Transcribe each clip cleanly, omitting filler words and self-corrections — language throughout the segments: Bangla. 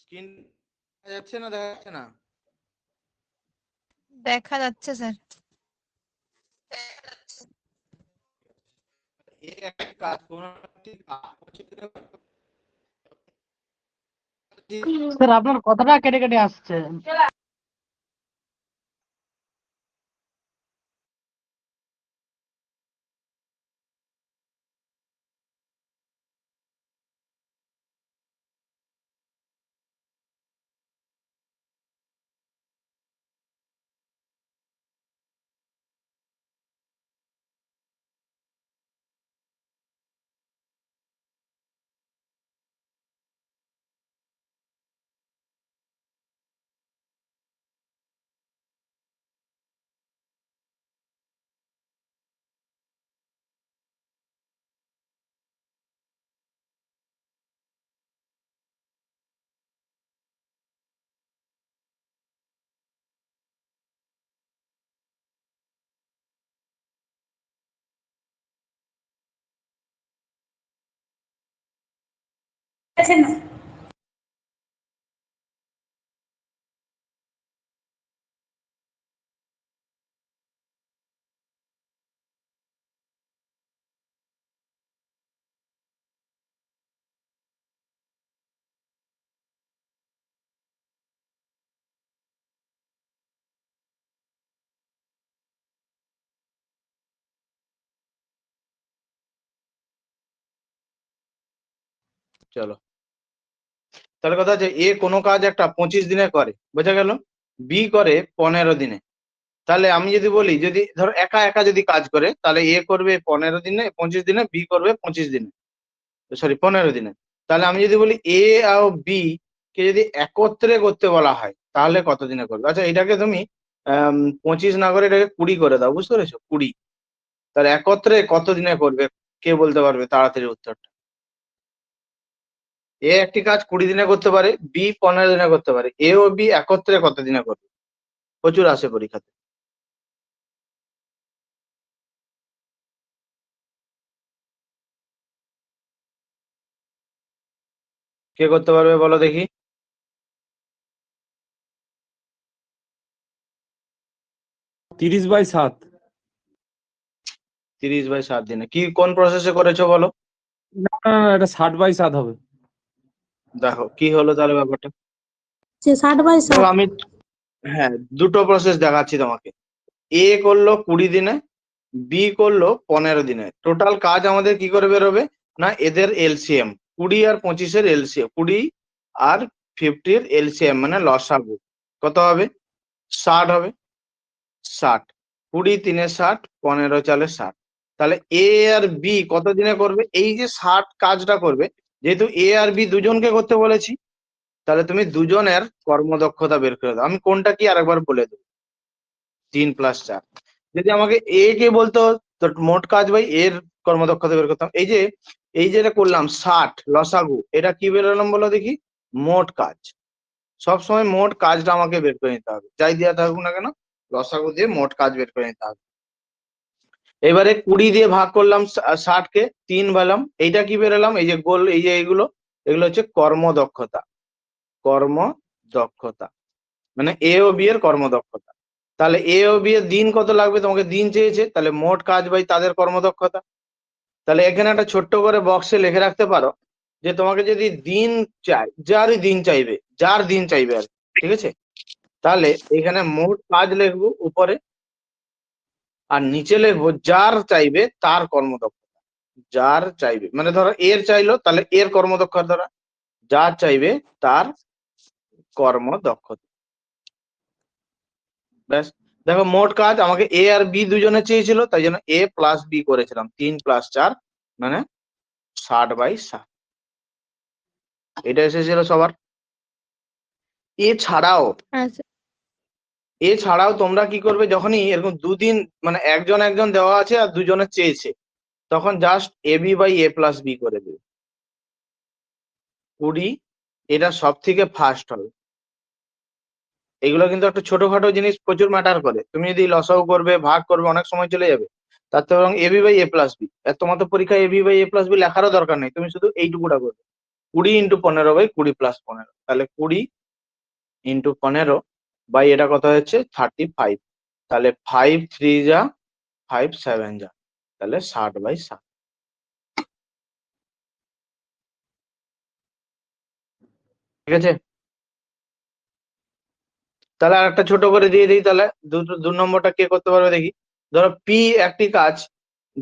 স্ক্রিন যাচ্ছে না, দেখা যাচ্ছে না? দেখা যাচ্ছে স্যার। স্যার আপনার কথাটা কেটে কেটে আসছে। চলো, তাহলে কথা হচ্ছে এ কোনো কাজ একটা 25 দিনে করে, বোঝা গেল? বি করে 15 দিনে। তাহলে আমি যদি বলি, যদি ধরো একা একা যদি কাজ করে, তাহলে এ করবে 15 দিনে, 25 দিনে, বি করবে 25 দিনে, সরি 15 দিনে। তাহলে আমি যদি বলি এ আর বি কে যদি একত্রে করতে বলা হয়, তাহলে কত দিনে করবে? আচ্ছা, এটাকে তুমি 25 না করে এটাকে 20 করে দাও, বুঝতে পেরেছো? 20। তাহলে একত্রে কত দিনে করবে, কে বলতে পারবে তাড়াতাড়ি উত্তরটা? এ একটি কাজ 20 দিনে করতে পারে, বি 15 দিনে করতে পারে, এ ও বি একত্রে কত দিনে করবে? প্রচুর আসে পরীক্ষাতে। কে করতে পারবে বলো দেখি? 30/7। 30/7 দিনে। কি কোন প্রসেসে করেছো বলো? না না না, এটা 60/7 হবে। দেখো কি হলো তাহলে ব্যাপারটা। 60/7। দেখো আমি, হ্যাঁ, দুটো প্রসেস দেখাচ্ছি তোমাকে। এ করলো 20 দিনে, বি করলো 15 দিনে। টোটাল কাজ আমাদের কি করে বেরোবে না, এদের এলসিএম 20 আর 25-এর এলসিএম, 20 আর 50-এর এলসিএম মানে লসাগু কত হবে? 60 হবে। 60, 20 3 60, 15 4 60। তাহলে এ আর বি কত দিনে করবে? এই যে 60 কাজটা করবে, যেহেতু এ আর বি দুজনকে করতে বলেছি, তাহলে তুমি দুজনের কর্মদক্ষতা বের করে দাও। আমি কোনটা কি আরেকবার বলে দেবো। 3 + 4। যদি আমাকে এ কে বলতো, তো মোট কাজ বাই এর কর্মদক্ষতা বের করতাম। এই যে এটা করলাম 60 লসাগু, এটা কি বেরোলাম বলো দেখি? মোট কাজ। সবসময় মোট কাজটা আমাকে বের করে নিতে হবে, যাই দেওয়া থাকুক না কেন, লসাগু দিয়ে মোট কাজ বের করে নিতে হবে। এবারে 20 দিয়ে ভাগ করলাম 60 কে, 3 পেলাম। এইটা কি বেরোলাম? এই যে গোল, এই যে এগুলো হচ্ছে কর্মদক্ষতা। কর্মদক্ষতা মানে এ ও বি এর কর্মদক্ষতা। তাহলে এ ও বি এর দিন কত লাগবে? তোমাকে দিন চেয়েছে, তাহলে মোট কাজ বাই তাদের কর্মদক্ষতা। তাহলে এখানে একটা ছোট্ট করে বক্সে লিখে রাখতে পারো যে তোমাকে যদি দিন চাই, যার দিন চাইবে আর কি, ঠিক আছে? তাহলে এখানে মোট কাজ লিখবো উপরে, আর নিচে লিখবো যার চাইবে তার কর্মদক্ষতা। যার চাইবে মানে ধরো এর চাইলো, তাহলে এর কর্মদক্ষতা ধরা, যার চাইবে তার কর্মদক্ষতা। ব্যাস। দেখো মোট কাজ আমাকে এ আর বি দুজনে চেয়েছিল, তাই জন্য এ প্লাস বি করেছিলাম, 3 + 4 মানে 60/7। এটা এসেছিল সবার। এছাড়াও তোমরা কি করবে, যখনই এরকম দুদিন মানে একজন একজন দেওয়া আছে আর দুজনে চেয়েছে, তখন জাস্ট AB/A+B করে দেবে। 20, এটা সব থেকে ফার্স্ট হবে। এগুলো কিন্তু একটা ছোটখাটো জিনিস প্রচুর ম্যাটার করে। তুমি যদি লসাগু করবে, ভাগ করবে, অনেক সময় চলে যাবে। তার থেকে বরং AB/A+B। তোমার তো পরীক্ষায় AB/A+B লেখারও দরকার নেই, তুমি শুধু এইটুকুটা করবে। 20 ইন্টু 15/20 + 15, তাহলে 20 ইন্টু 15 বাই এটা কত হচ্ছে 35, তাহলে 5 3 যা 5 7 যা, তাহলে 60/7। ঠিক আছে, তাহলে আর একটা ছোট করে দিয়ে দিই, তাহলে দু নম্বরটা কে করতে পারবে দেখি। ধরো পি একটি কাজ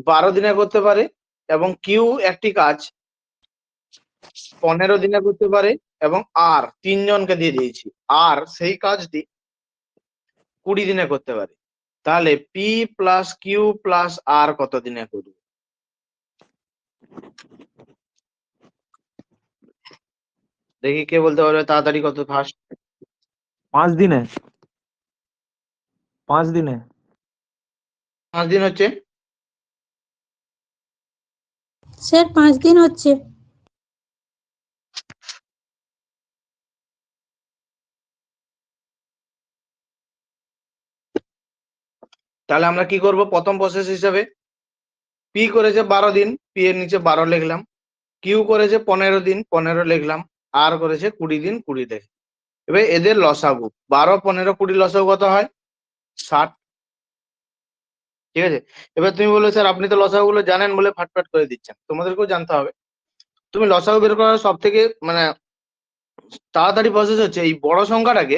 12 দিনে করতে পারে এবং কিউ একটি কাজ 15 দিনে করতে পারে, এবং আর তিনজনকে দিয়ে দিয়েছি, আর সেই কাজটি 20 দিনে করতে পারে। তাহলে পি প্লাস কিউ প্লাস আর কত দিনে করবে? দেখি কে বলতে পারবে তাড়াতাড়ি, কত ফার্স্ট। 5 দিনে 5 দিনে 5 দিন হচ্ছে, স্যার 5 দিন হচ্ছে। তাহলে আমরা কি করব প্রথম প্রসেস হিসাবে, পি করেছে 12 দিন, পি এর নিচে 12 লিখলাম, কিউ করেছে 15 দিন, 15 লিখলাম, আর করেছে 20 দিন, 20 লিখলাম। এবার এদের লসাগু 12 15 20 লসাগু কত হয়? 60। ঠিক আছে, এবার তুমি বললে স্যার আপনি তো লসাগু গুলো জানেন বলে ফাটফাট করে দিচ্ছেন, তোমাদেরকেও জানতে হবে। তুমি লসাগু বের করার সব থেকে মানে তাড়াতাড়ি প্রসেস হচ্ছে এই বড় সংখ্যাটাকে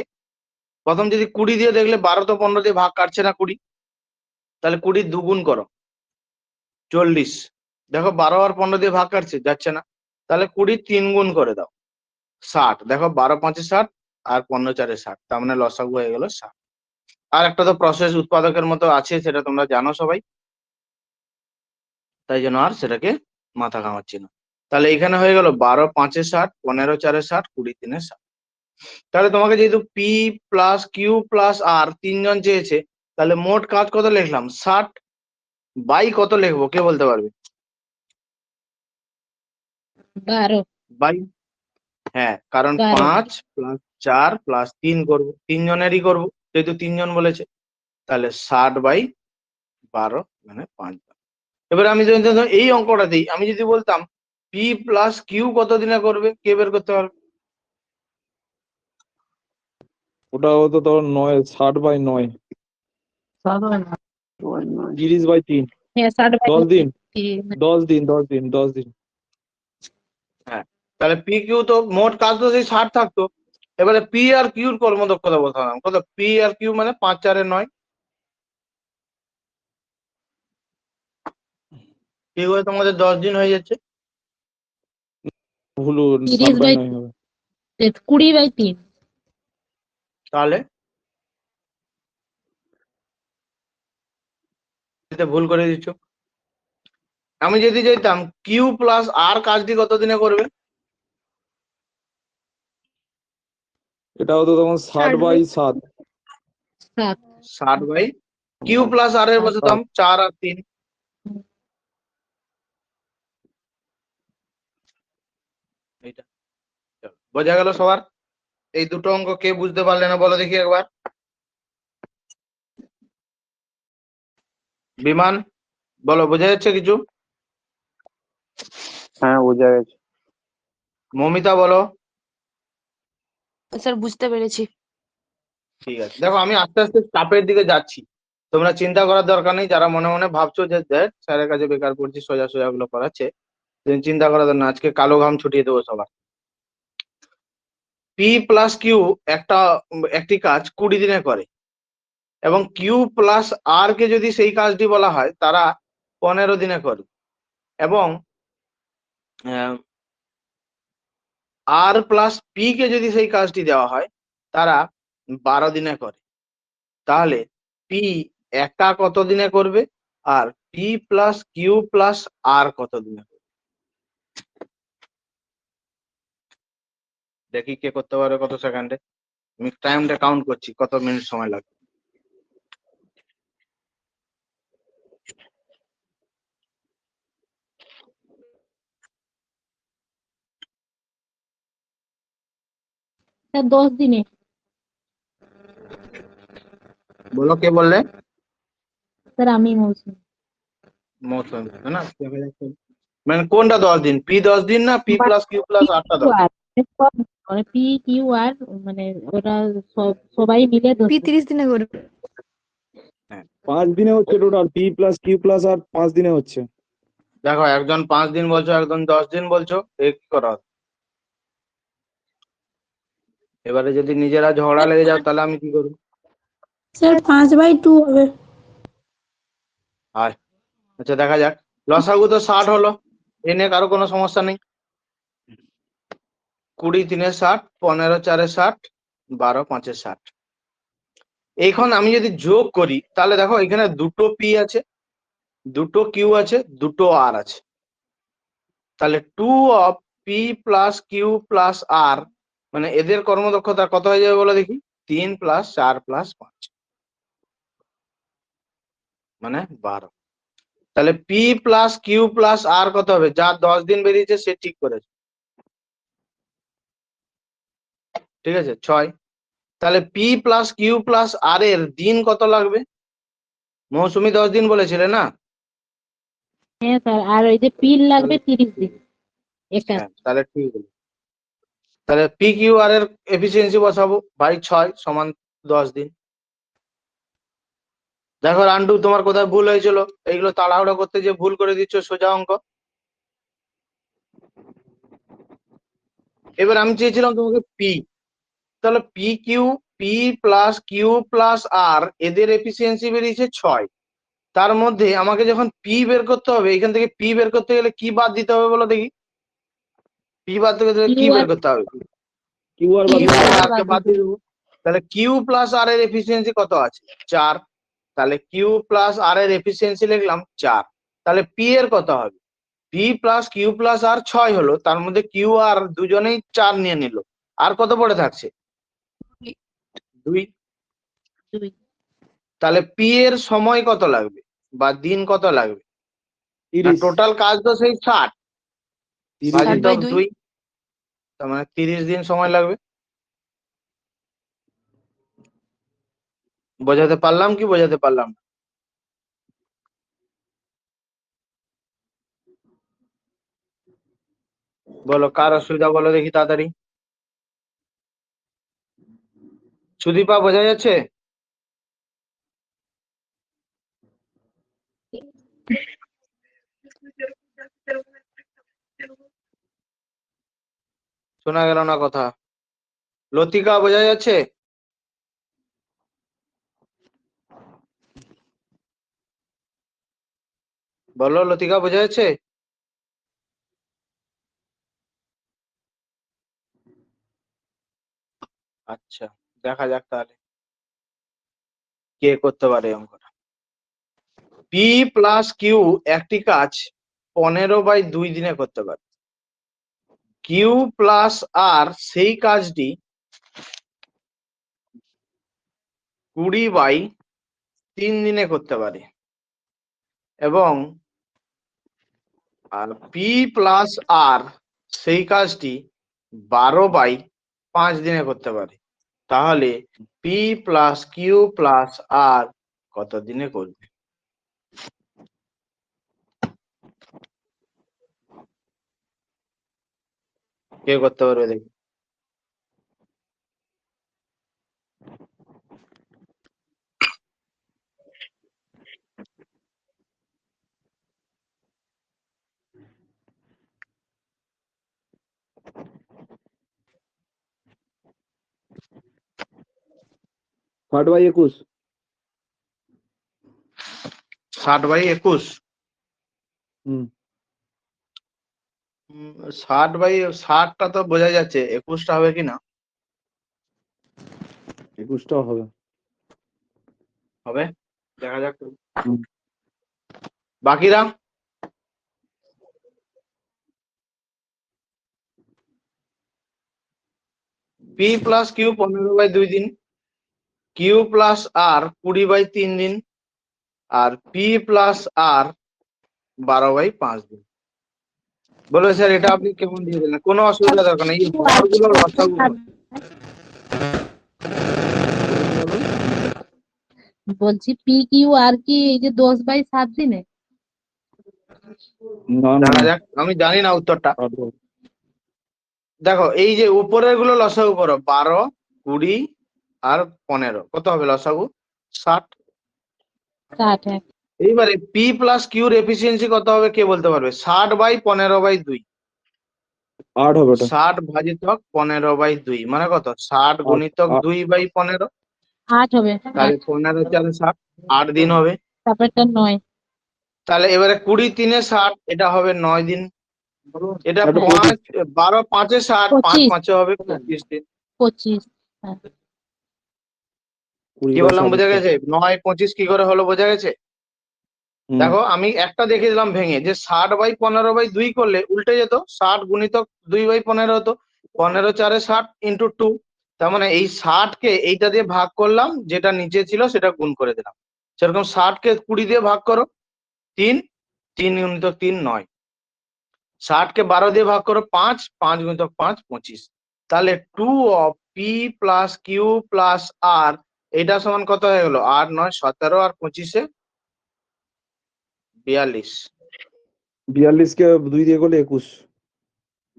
প্রথম যদি 20 দিয়ে, দেখলে 12 তো 15 দিয়ে ভাগ কাটছে না 20, তাহলে 20 দুগুণ করো 40। দেখো 12 আর 15 দিয়ে ভাগ কাটছে, যাচ্ছে না, তাহলে 20 3 গুণ করে দাও 60। দেখো 12 5 60 আর 15 4 60, তার মানে লসাগু হয়ে গেল 60। আর একটা তো প্রসেস উৎপাদকের মতো আছে, সেটা তোমরা জানো সবাই, তাই জন্য আর সেটাকে মাথা ঘামাচ্ছি না। তাহলে এখানে হয়ে গেল 12 5 60, 15 4 60, 20 3 60। তাহলে তোমাকে যেহেতু পি প্লাস কিউ প্লাস আর তিনজন চেয়েছে, তাহলে মোট কাজ কত লিখলাম 60, বাই কত লিখবো কে বলতে পারবে? 12 বাই, হ্যাঁ, কারণ 12 5 প্লাস 4 প্লাস 3 করবো, তিনজনেরই করবো যেহেতু তিনজন বলেছে, তাহলে 60/12 মানে 5। এবার আমি যদি ধরো এই অঙ্কটা দিই, আমি যদি বলতাম পি প্লাস কিউ কত দিনে করবে, কে বের করতে পারবে? ওটা হতো তখন 9 60/9 30/3 হ্যাঁ 60 10 দিন 3 10 দিন 10 দিন 10 দিন। হ্যাঁ, তাহলে পি কিউ তো মোট কাজ তো সেই 60 থাকতো। এবারে পি আর কিউর কর্মদক্ষতা বলতে হবে, কত? পি আর কিউ মানে 5 4 9, কি করে তোমাদের 10 দিন হয়ে যাচ্ছে? ভুল, 30/3 60/9 হবে। 20/3। তাহলে এতে ভুল করে দিচ্ছ। আমি যদি চাইতাম কিউ প্লাস আর কাজটি কত দিনে করবে, এটা হতো তখন 60/7 7 60 বাই কিউ প্লাস আর এর বসাতাম 4 আর 3। এইটা চলো, বোঝা গেল সবার? এই দুটো অঙ্ক কে বুঝতে পারলে না বলো দেখি একবার। বিমান বলো, বোঝা যাচ্ছে কিছু? হ্যাঁ বোঝা গেছে। মমিতা বলো। স্যার বুঝতে পেরেছি। ঠিক আছে, দেখো আমি আস্তে আস্তে স্টাফের দিকে যাচ্ছি, তোমরা চিন্তা করার দরকার নেই। যারা মনে মনে ভাবছো যে দেখ স্যারের কাছে বেকার পড়ছি, সোজা সোজা গুলো করাচ্ছে, চিন্তা করার দরকার না, আজকে কালো ঘাম ছুটিয়ে দেবো সবার। পি প্লাস কিউ একটি কাজ 20 দিনে করে, এবং কিউ প্লাস আর কে যদি সেই কাজটি বলা হয় তারা 15 দিনে করে, এবং আর প্লাস পি কে যদি সেই কাজটি দেওয়া হয় তারা 12 দিনে করে। তাহলে পি একা কত দিনে করবে, আর পি প্লাস কিউ প্লাস আর কত দিনে করবে? দেখি কে করতে পারবে কত সেকেন্ডে। আমি টাইমটা কাউন্ট করছি, কত মিনিট সময় লাগবে। স্যার 10 দিনে। বলো কে বললে? স্যার আমি বলছি। মৌসুমী, তাই না? দেখা যাচ্ছে। মানে কোনটা 10 দিন, পি 10 দিন না পি প্লাস কিউ প্লাস আরটা 10? মানে পি কিউ আর মানে ওরা সবাই মিলে 10 দিন। 30 দিনে করে। 5 দিনে হচ্ছে total, P plus Q plus R 5 দিনে হচ্ছে। দেখো একজন 5 দিন বলছো, একজন 10 দিন বলছো, এ কি করা হবে? এবারে যদি নিজেরা ঝগড়া লেগে যাও তাহলে আমি কি করবো? স্যার 5/2 হবে। আয়, আচ্ছা দেখা যাক। লসাগু তো 60 হলো, এ নিয়ে কারো কোনো সমস্যা নেই। 20 3 60, 15 4 60, 12 5 60। এখন আমি যদি যোগ করি তাহলে দেখো এখানে দুটো পি আছে, দুটো কিউ আছে, দুটো আর আছে। তাহলে 2 of P plus Q plus R, মানে এদের কর্মদক্ষতা কত হয়ে যাবে বলো দেখি? 3 প্লাস 4 প্লাস 5, মানে 12। তাহলে পি প্লাস কিউ প্লাস আর কত হবে? যা 10 দিন বেরিয়েছে সে ঠিক করেছে, ঠিক আছে 6। তাহলে পি প্লাস কিউ প্লাস আর এর দিন কত লাগবে? মৌসুমি 10 দিন বলেছিলে না? হ্যাঁ স্যার, আর ওই যে পিল লাগবে 30 দিন একা। হ্যাঁ তাহলে ঠিক হলো। তাহলে পি কিউ আর এর এফিসিয়েন্সি বসাবো, বাই 6 সমান 10 দিন। দেখো রান্ডু, তোমার কোথায় ভুল হয়েছিল? এইগুলো তাড়াহুড়ো করতে যে ভুল করে দিচ্ছ সোজা অঙ্ক। এবার আমি চেয়েছিলাম তোমাকে পি, তাহলে পি প্লাস কিউ প্লাস আর এদের এফিসিয়েন্সি বেরিয়েছে 6। তার মধ্যে আমাকে যখন পি বের করতে হবে, এখান থেকে পি বের করতে গেলে কি বাদ দিতে হবে বলো দেখি? পি বাদ দিতে গেলে কি বের করতে হবে? কিউ আর কিউ বাদ আর কে বাদ দিয়ে দেবো। তাহলে কিউ প্লাস আর এর এফিসিয়েন্সি কত আছে? 4। তাহলে কিউ প্লাস আর এর এফিসিয়েন্সি লিখলাম 4। তাহলে পি এর কত হবে? পি প্লাস কিউ প্লাস আর 6 হলো, তার মধ্যে কিউ আর দুজনেই 4 নিয়ে নিল, আর কত পড়ে থাকছে? 2। দুই। তাহলে পি এর সময় কত লাগবে বা দিন কত লাগবে? 30। টোটাল কাজ তো সেই 60 ভাজিত 60/2। 2, তার মানে 30 দিন সময় লাগবে। বোঝাতে পারলাম কি বোঝাতে পারলাম না? বলো কার অসুবিধা বলো দেখি তাড়াতাড়ি। সুদীপা বোঝা যাচ্ছে? শোনা গেল না কথা। লতিকা বোঝা যাচ্ছে? বলো লতিকা বোঝা যাচ্ছে? আচ্ছা দেখা যাক তাহলে কে করতে পারে অঙ্কটা। পি প্লাস কিউ একটি কাজ 15/2 দিনে করতে পারে। কিউ প্লাস আর সেই কাজটি 20/3 দিনে করতে পারে, এবং আর পি প্লাস আর সেই কাজটি 12/5 দিনে করতে পারে। তাহলে পি প্লাস কিউ প্লাস আর কত দিনে করবে? কে করতে পারবে দেখি? ষাট বাই 21। 60/21। হুম। 60/60টা তো বোঝা যাচ্ছে, 21টা হবে কিনা? 21টাও হবে। হবে, দেখা যাক। হুম। বাকিরা পি প্লাস কিউ 15/2 দিন, কিউ প্লাস আর 20/3 দিন, আর পি প্লাস আর 12/5 দিন। বলো স্যার এটা আপনি কেমন দিয়ে দিলেন? কোনো অসুবিধা দরকার নেই, এই ভরগুলো লসাগু হবে। বলছি পি কিউ আর কি এই যে 10/7 দিনে? না না দেখা না, যাক, আমি জানি না উত্তরটা। 8 হবে। দেখো এই যে উপরের গুলো লসাগু করো, 12, 20 আর 15, কত হবে লসাগু? 60। 60 হ্যাঁ। এইবারে পি প্লাস কিউর এফিসিয়েন্সি কত হবে কে বলতে পারবে? 60/15/2। 8 হবে ওটা। 60 ভাজিতক 15/2 মানে কত? 60 8 গুণিতক 2/15। 8 হবে, তাহলে 8। 15 4 60, 8 দিন হবে। তারপরটা 9। তাহলে এবারে 20 3 60, এটা হবে 9 দিন। এটা এটা 5 12 5 60, 5 25। 5 হবে 25 দিন। 25 হ্যাঁ। 20 কি বাই বললাম 7 বোঝা হচ্ছে। গেছে? 9 25 কি করে হলো বোঝা গেছে? হুম, দেখো আমি একটা দেখে দিলাম ভেঙে, যে 60/15/2 করলে উল্টে যেত, 60 গুণিতক 2/15 হতো, 15 4 60 ইন্টু 2। তার মানে এই 60 কে এইটা দিয়ে ভাগ করলাম, যেটা নিচে ছিল সেটা গুণ করে দিলাম। সেরকম 60 কে 20 দিয়ে ভাগ করো, 3, 3 গুণিতক 3 9। 60 কে 12 দিয়ে ভাগ করো, 5, 5 গুণিতক 5 25। তাহলে 2 of P plus Q plus R, এটা সমান কত হয়ে গেল? 8 9 17 আর 25 42। 42 কে 2 দিয়ে করলে 21।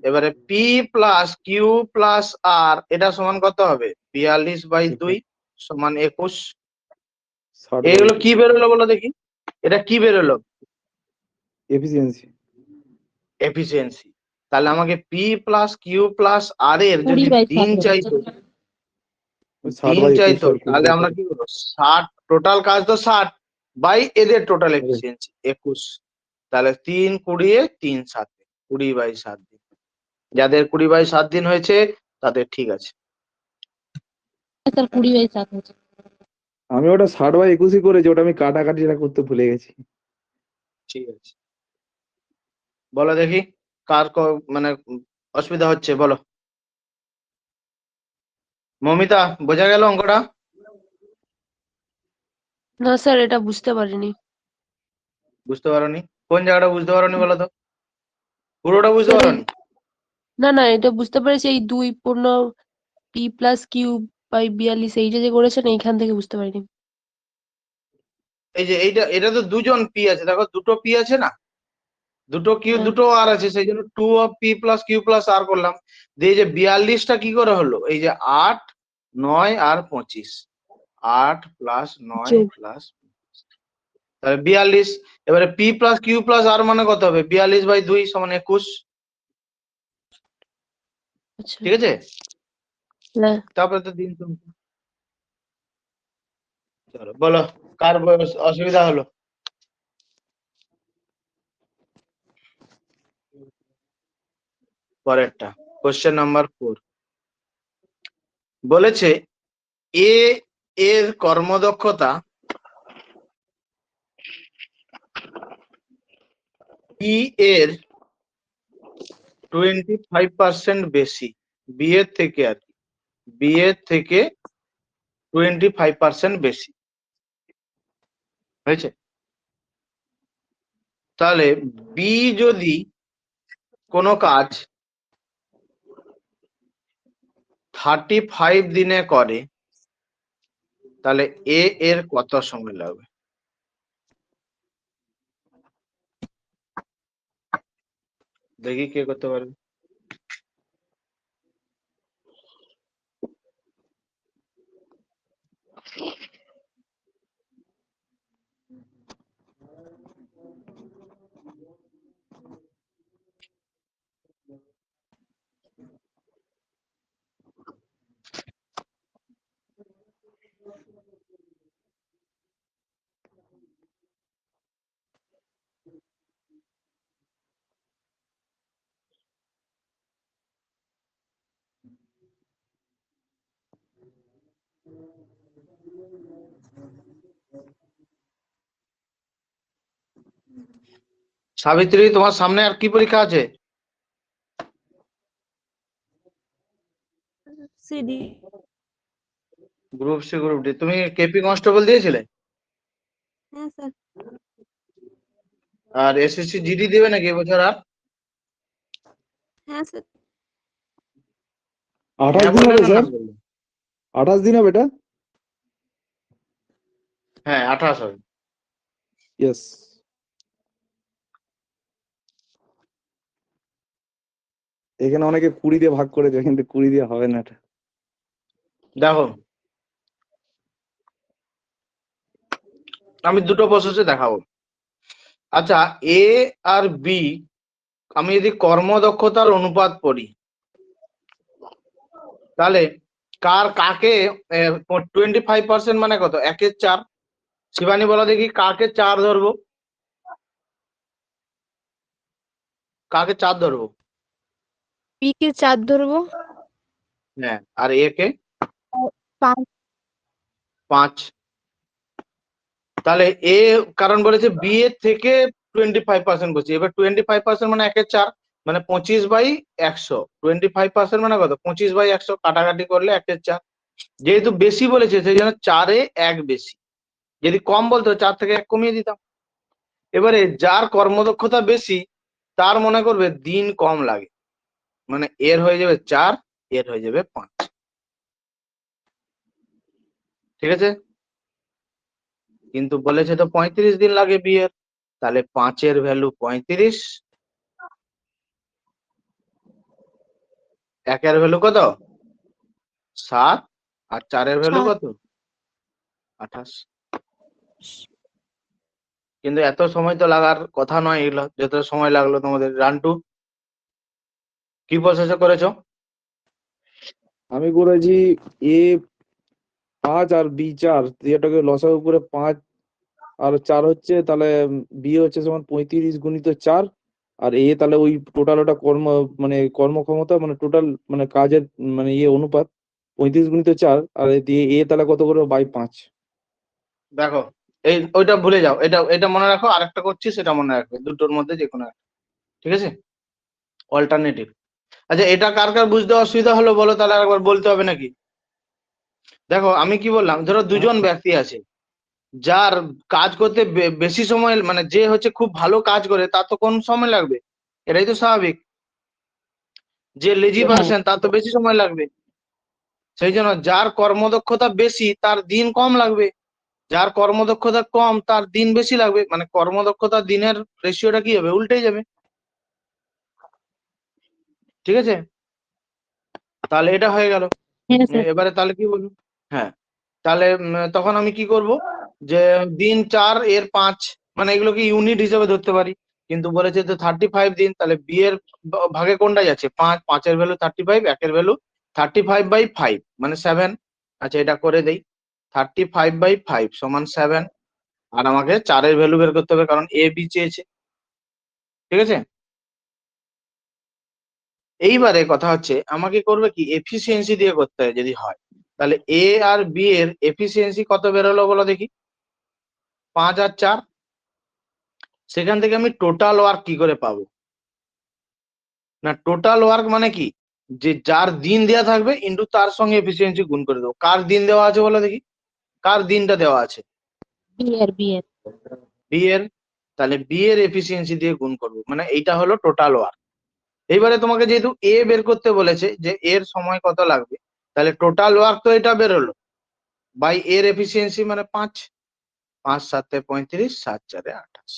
এবারে P plus Q plus R, এটা সমান কত হবে? 42/2 সমান 21। 60 বাই এগুলো 21 কি বেরোলো বলো দেখি? এটা কি বেরোলো? এফিসিয়েন্সি। এফিসিয়েন্সি। তাহলে আমাকে পি প্লাস কিউ প্লাস আর এর যদি 20/7 দিন হবে। চাইতো, 60 বাই 21 আর 20 তাহলে বাই আমরা 7। কি করবো? 60, টোটাল কাজ তো 60 বাই এদের টোটাল এফিসিয়েন্সি 21। তাহলে 3 20 3 7, 20/7 দিন। যাদের 20/7 দিন হয়েছে তাদের ঠিক আছে। স্যার 20/7 হচ্ছে। আমি ওটা 60 বাই 21ই করেছি, ওটা আমি কাটাকাটিটা করতে ভুলে গেছি। ঠিক আছে, বলো দেখি কার মানে অসুবিধা হচ্ছে বলো। মমিতা, বোঝা গেল অঙ্কটা? না স্যার, এটা বুঝতে পারিনি। বুঝতে পারোনি? কোন জায়গাটা বুঝতে পারোনি বলো তো? পুরোটা বুঝতে স্যার পারোনি? না না, এটা বুঝতে পেরেছি, এই 2 পূর্ণ পি প্লাস কিউ বাই 42 এইটা যে করেছেন এইখান থেকে বুঝতে পারিনি। এই যে এটা তো দুজন পি আছে, দেখো দুটো পি আছে না, দুটো কিউ হ্যাঁ। দুটো আর আছে, সেই জন্য 2 of P plus Q plus R করলাম। দিয়ে এই যে 42টা কি করে হলো? এই যে 8 9 আর 25, 8 প্লাস 9 যোগ। প্লাস, তাহলে 42। এবারে P plus Q plus R মানে কত হবে? 42/2 সমান 21। আচ্ছা। ঠিক আছে, হ্যাঁ। তারপরে তো দিন সংখ্যা। চলো বলো কার অসুবিধা হলো? পরেরটা, কোশ্চেন নাম্বার 4 বলেছে এ এর কর্মদক্ষতা ই এর 25% বেশি, বি এর থেকে আর কি, বি এর থেকে 25% বেশি হয়েছে। তাহলে বি যদি কোনো কাজ 35 দিনে করে, তাহলে এ এর কত সময় লাগবে? দেখি কে করতে পারবে। সাবিত্রী, তোমার সামনে আর কি পরীক্ষা আছে? CD. Group C group D. তুমি কেপি কনস্টেবল দিয়েছিলে? হ্যাঁ স্যার। আর এসএসসি জিডি দেবে নাকি এবছর আর? হ্যাঁ স্যার। 28 হ্যাঁ দিন বললে হবে না না স্যার, বললে? 28 দিন হবে এটা। হ্যাঁ 28 হবে। ইয়েস। এখানে অনেকে 20 দিয়ে ভাগ করেছে, কিন্তু 20 দিয়ে হবে না এটা। দেখো আমি দুটো প্রসেসে দেখাবো। আচ্ছা, এ আর বি আমি যদি কর্মদক্ষতার অনুপাত পড়ি, তাহলে কাকে 25% মানে কত? 1/4। শিবানী বলো দেখি, কাকে 4 ধরবো? কাকে 4 ধরবো? পি কে 4 ধরবো। হ্যাঁ, আর এ কে 5। 5। তাহলে এ, কারণ বলেছে বি এর থেকে 25% বলছি, এবার 25% মানে 1/4, মানে 25/100। 25% মানে কত? 25/100, কাটাকাটি করলে 1/4। যেহেতু বেশি বলেছে সেই জন্য 4-এ 1 বেশি। যদি কম বলতো 4 থেকে 1 কমিয়ে দিতাম। এবারে যার কর্মদক্ষতা বেশি তার মনে করবে দিন কম লাগে, মানে এর হয়ে যাবে 4, এর হয়ে যাবে 5। ঠিক আছে, কিন্তু বলেছে তো 35 দিন লাগে বিয়ের, তাহলে 5-এর ভ্যালু 35, 1-এর ভ্যালু কত? 7, আর 4-এর ভ্যালু 7। কত? 28। কিন্তু এত সময় তো লাগার কথা নয়, এগুলো যত সময় লাগলো তোমাদের। রান্টু কি প্রসেসে করেছো? আমি করেছি এ 5 আর বি 4, এটাকে লসাগু করে 5 আর 4 হচ্ছে, তাহলে বি হচ্ছে সমান 35 গুণিত 4, আর এ তাহলে ওই টোটাল ওটা মানে কর্মক্ষমতা মানে টোটাল মানে কাজের মানে অনুপাত 35 গুণিত 4, আর দিয়ে এ তাহলে কত করে বাই 5। দেখো, এই ওইটা ভুলে যাও, এটা এটা মনে রাখো, আরেকটা করছি সেটা মনে রাখবে, দুটোর মধ্যে যে কোনো একটা। ঠিক আছে, অল্টারনেটিভ। আচ্ছা, এটা কার কার বুঝতে অসুবিধা হলো বলো, তাহলে আরেকবার বলতে হবে নাকি? দেখো আমি কি বললাম, ধরো দুজন ব্যক্তি আছে, যার কাজ করতে বেশি সময়, মানে যে হচ্ছে খুব ভালো কাজ করে তার তো কম সময় লাগবে, এটাই তো স্বাভাবিক। যে লেজি হ্যাঁ পার্সন তার তো বেশি সময় লাগবে। সেই জন্য যার কর্মদক্ষতা বেশি তার দিন কম লাগবে, যার কর্মদক্ষতা কম তার দিন বেশি লাগবে, মানে কর্মদক্ষতা দিনের রেশিওটা কি হবে? উল্টে যাবে। ঠিক আছে, তাহলে এটা হয়ে গেল। হ্যাঁ স্যার। এবারে তাহলে কি বলবো? হ্যাঁ, তাহলে তখন আমি কি করব, যে দিন 4 এর 5, মানে এগুলোকে ইউনিট হিসেবে ধরতে পারি। কিন্তু বলেছে তো 35 দিন, তাহলে বি এর ভাগে কোনটা যাচ্ছে? 5, 5-এর ভ্যালু 35, 1-এর ভ্যালু 35/5 মানে 7। আচ্ছা, এটা করে দেই, 35/5 সমান 7। আর আমাকে 4-এর ভ্যালু বের করতে হবে, কারণ এ বি চেয়েছে। ঠিক আছে, এইবারে কথা হচ্ছে আমাকে করবে কি, এফিসিয়েন্সি দিয়ে করতে হয় যদি হয়। তাহলে এ আর বি এর এফিসিয়েন্সি কত বেরোলো বলো দেখি? 5 আর 4। সেখান থেকে আমি টোটাল ওয়ার্ক কি করে পাবো? না, টোটাল ওয়ার্ক মানে কি, যে যার দিন দেওয়া থাকবে ইন্টু তার সঙ্গে এফিসিয়েন্সি গুণ করে দেবো। কার দিন দেওয়া আছে বলো দেখি, কার দিনটা দেওয়া আছে? বিয়ের বি এর। তাহলে বি এর এফিসিয়েন্সি দিয়ে গুণ করবো, মানে এইটা হলো টোটাল ওয়ার্ক। এইবারে তোমাকে যেহেতু এ বের করতে বলেছে যে এর সময় কত লাগবে, তাহলে টোটাল ওয়ার্ক তো এটা বেরোলো, বাই এর এফিসিয়েন্সি মানে 5। 5 7 35, 7 4 28।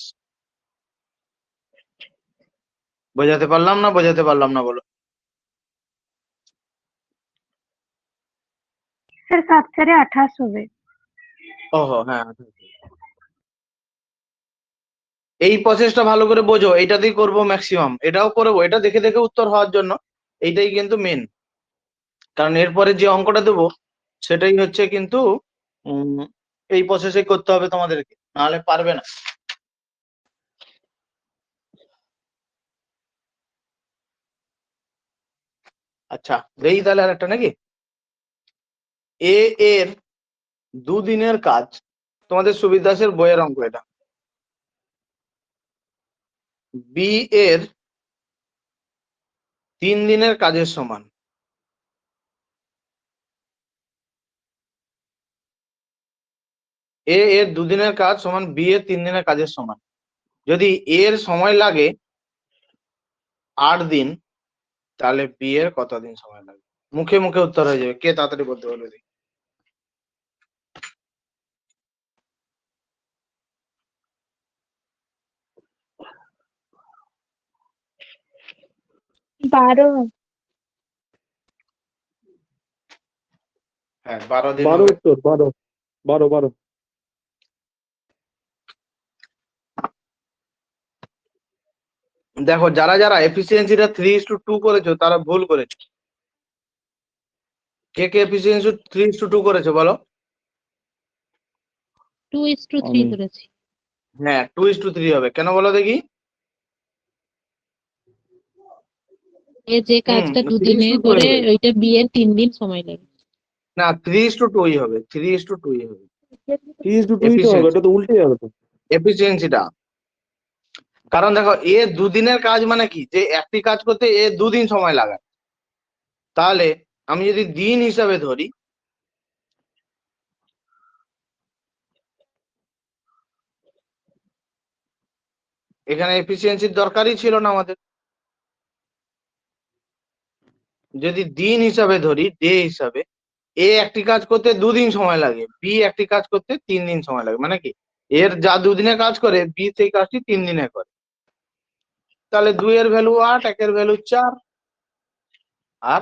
বোঝাতে পারলাম না? বোঝাতে পারলাম না বলো? স্যার 7 4 28 হবে। ওহো, হ্যাঁ, 28। এই প্রসেসটা ভালো করে বোঝো, এইটাতেই করবো ম্যাক্সিমাম, এটাও করবো, এটা দেখে দেখে উত্তর হওয়ার জন্য। এইটাই কিন্তু মেন, কারণ এরপরে যে অঙ্কটা দেবো সেটাই হচ্ছে কিন্তু উম এই প্রসেসে করতে হবে তোমাদেরকে, নাহলে পারবে না। আচ্ছা, দেই তাহলে আর একটা নাকি। এ এর দুদিনের কাজ, তোমাদের সুবিদাসের বইয়ের অঙ্ক এটা। বি এর 3 দিনের কাজের সমান। এ এর 2 দিনের কাজ সমান বি এর 3 দিনের কাজের সমান। যদি এর সময় লাগে 8 দিন, তাহলে বি এর কত দিন সময় লাগবে? মুখে মুখে উত্তর হয়ে যাবে, কে তাড়াতাড়ি বলতে পারবে দেখি? 12। হ্যাঁ 12 দিন 12 হবে। উত্তর, 12 12 12। দেখো যারা যারা এফিসিয়েন্সিটা 3:2 করেছো তারা ভুল করেছো। কে কে এফিসিয়েন্সি 3:2 করেছো বলো? 2:3 আমি করেছি। হ্যাঁ 2:3 হবে, কেন বলো দেখি? এ যে কাজটা 2 দিনে 3:2 করে হবে। ওইটা বিয়ের 3 দিন সময় লাগে। না 3:2 হবে, 3:2 হবে 3:2 তো হবে, এফিসিয়েন্সি, এটা তো উল্টে যাবে তো। এফিসিয়েন্সিটা। কারণ দেখো এ 2 দিনের কাজ মানে কি, যে একটি কাজ করতে এ 2 দিন সময় লাগায়। তাহলে আমি যদি দিন হিসাবে ধরি, এখানে এফিসিয়েন্সির দরকারই ছিল না আমাদের। যদি দিন হিসাবে ধরি, ডে হিসাবে, এ একটি কাজ করতে 2 দিন সময় লাগে, বি একটি কাজ করতে 3 দিন সময় লাগে, মানে কি এর যা 2 দিনে কাজ করে বি সেই কাজটি 3 দিনে করে। তাহলে 2 এর ভ্যালু 8, 1 এর ভ্যালু 4 আর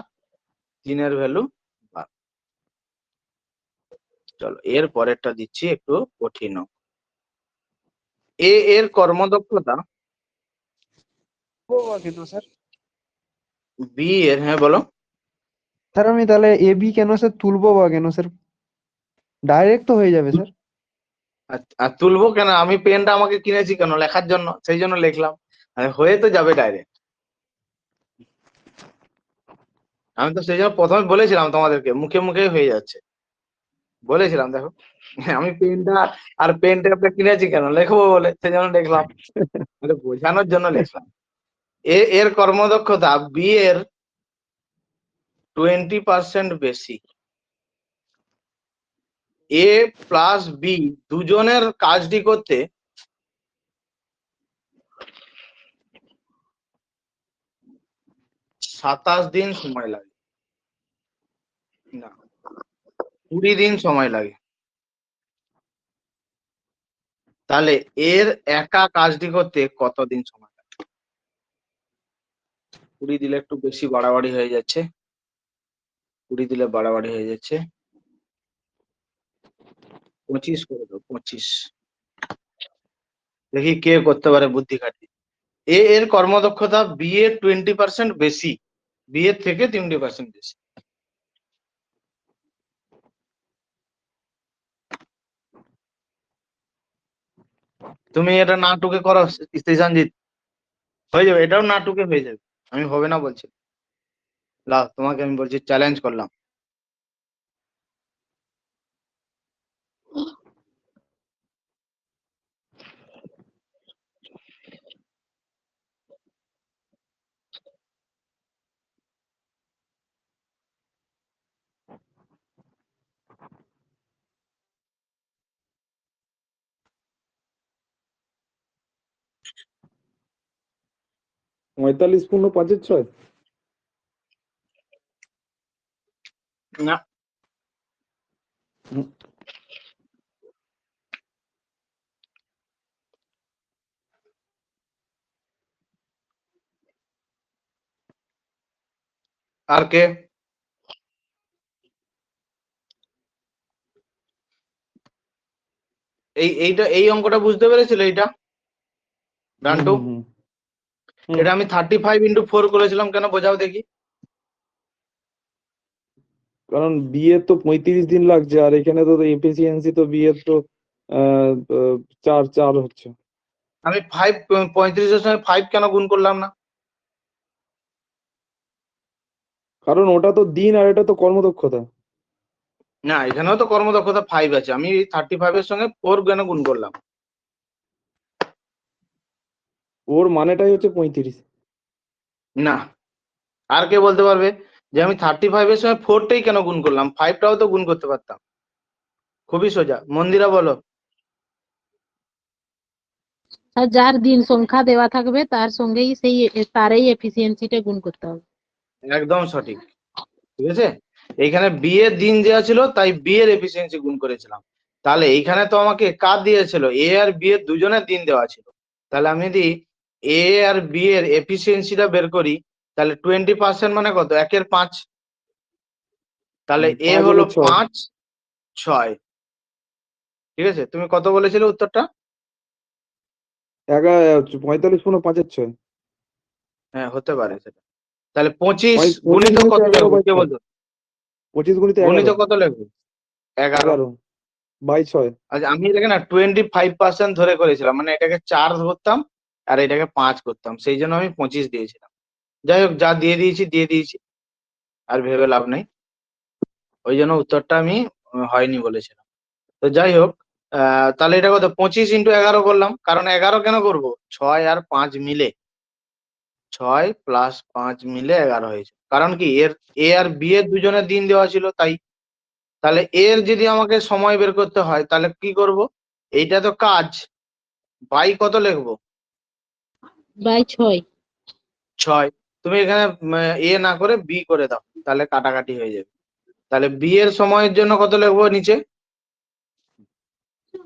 3 এর ভ্যালু 12। চলো এর পরেরটা দিচ্ছি একটু কঠিন। এ এর কর্মদক্ষতা কিন্তু স্যার, বি এর, হ্যাঁ বলো। স্যার আমি তাহলে এ বি কেন স্যার তুলবো বা কেন স্যার? ডাইরেক্ট তো হয়ে যাবে স্যার। আর তুলবো কেন, আমি পেনটা আমাকে কিনেছি কেন, লেখার জন্য, সেই জন্য লিখলাম। আর হয়ে তো যাবে ডাইরেক্ট। আমি তো সেই জন্য প্রথমে বলেছিলাম তোমাদেরকে, মুখে মুখে হয়ে যাচ্ছে বলেছিলাম। দেখো আমি পেনটা আর পেন টেপটা কিনেছি কেন, লিখবো বলে, সেই জন্য লিখলাম, মানে বোঝানোর জন্য লিখলাম। এ এর কর্মদক্ষতা বি এর 20% বেশি। এ প্লাস বি দুজনের কাজটি করতে 27 দিন সময় লাগে, না 20 দিন সময় লাগে। তাহলে এর একা কাজটি করতে কতদিন সময় লাগে? 20 দিলে একটু বেশি বাড়াবাড়ি হয়ে যাচ্ছে, 20 দিলে বাড়াবাড়ি হয়ে যাচ্ছে, 25 করে দাও, 25। দেখি কে করতে পারে বুদ্ধি খাটিয়ে। এ এর কর্মদক্ষতা বি এর 20% বেশি, বি এর থেকে 20% বেশি। তুমি এটা নাটুকে করো স্টেশনজিৎ, হয়ে যাবে, এটাও নাটুকে হয়ে যাবে, আমি হবে না বলছি। লাও তোমাকে আমি বলছি, চ্যালেঞ্জ করলাম। পঁয়তাল্লিশ পূর্ণ 5-এর 6। না আর কে? এই অঙ্কটা বুঝতে পেরেছিল এইটা ডান্টু? হুম। এটা আমি 35x4 করেছিলাম, কেন বোঝাও দেখি। কারণ বি এর তো 35 দিন লাগছে, আর এখানে তো এফিসিয়েন্সি তো বি এর তো 4 হচ্ছে। আমি 35 এর সঙ্গে 5 কেন গুণ করলাম না? কারণ ওটা তো দিন আর এটা তো কর্মদক্ষতা। না এখানেও তো কর্মদক্ষতা 5 আছে, আমি 35 এর সঙ্গে 4 কেন গুণ করলাম? ওর মানেটাই হচ্ছে 35। না, আর কে বলতে পারবে যে আমি 35 এর সঙ্গে 4টাই কেন গুণ করলাম, 5টাও তো গুণ করতে পারতাম। খুবই সোজা, মন্দিরা বলো। আর যার দিন সংখ্যা দেওয়া থাকবে তার সঙ্গেই তারই এফিসিয়েন্সিটা গুণ করতে হবে। একদম সঠিক, ঠিক আছে। এইখানে বি এর দিন দেওয়া ছিল, তাই বি এর এফিসিয়েন্সি গুণ করেছিলাম। তাহলে এইখানে তো আমাকে কার দিয়েছিল, এ আর বি এর দুজনের দিন দেওয়া ছিল। তাহলে আমি যদি এ আর বি এর এফিসিয়েন্সিটা বের করি, তাহলে 20% মানে কত? 1/5। তাহলে এ 5 হলো আর 6 5, 6। ঠিক আছে, তুমি কত বলেছিলে উত্তরটা? 45 × 5 = 6। হ্যাঁ, হতে পারে সেটা। তাহলে 25 25 গুণিত গুণিত কত 11 লিখবো বাই কে 6। বলতো? 25 গুণিত গুণিত 11। কত লিখবো? 11। 11 বাই 6। আচ্ছা, আমি এটাকে না 25% ধরে করেছিলাম, মানে এটাকে 4 ধরতাম আর এটাকে 5 করতাম, সেই জন্য আমি 25 দিয়েছিলাম। যাই হোক, যা দিয়ে দিয়েছি দিয়ে দিয়েছি, আর ভেবে লাভ নেই। ওই জন্য উত্তরটা আমি হয়নি বলেছিলাম। তো যাই হোক, তাহলে এটা কত? 25 × 11 করলাম, কারণ 11 কেন করব? 6 আর 5 মিলে, 6 + 5 মিলে 11 হয়েছে। কারণ কি, এর এ আর বি এর দুজনের দিন দেওয়া ছিল তাই। তাহলে এর যদি আমাকে সময় বের করতে হয় তাহলে কি করব? এইটা তো কাজ, বাই কত লিখবো? বাই 6। 6। তুমি এখানে এ না করে বি করে দাও, তাহলে কাটাকাটি হয়ে যাবে। তাহলে বি এর সময়ের জন্য কত লিখবো নিচে?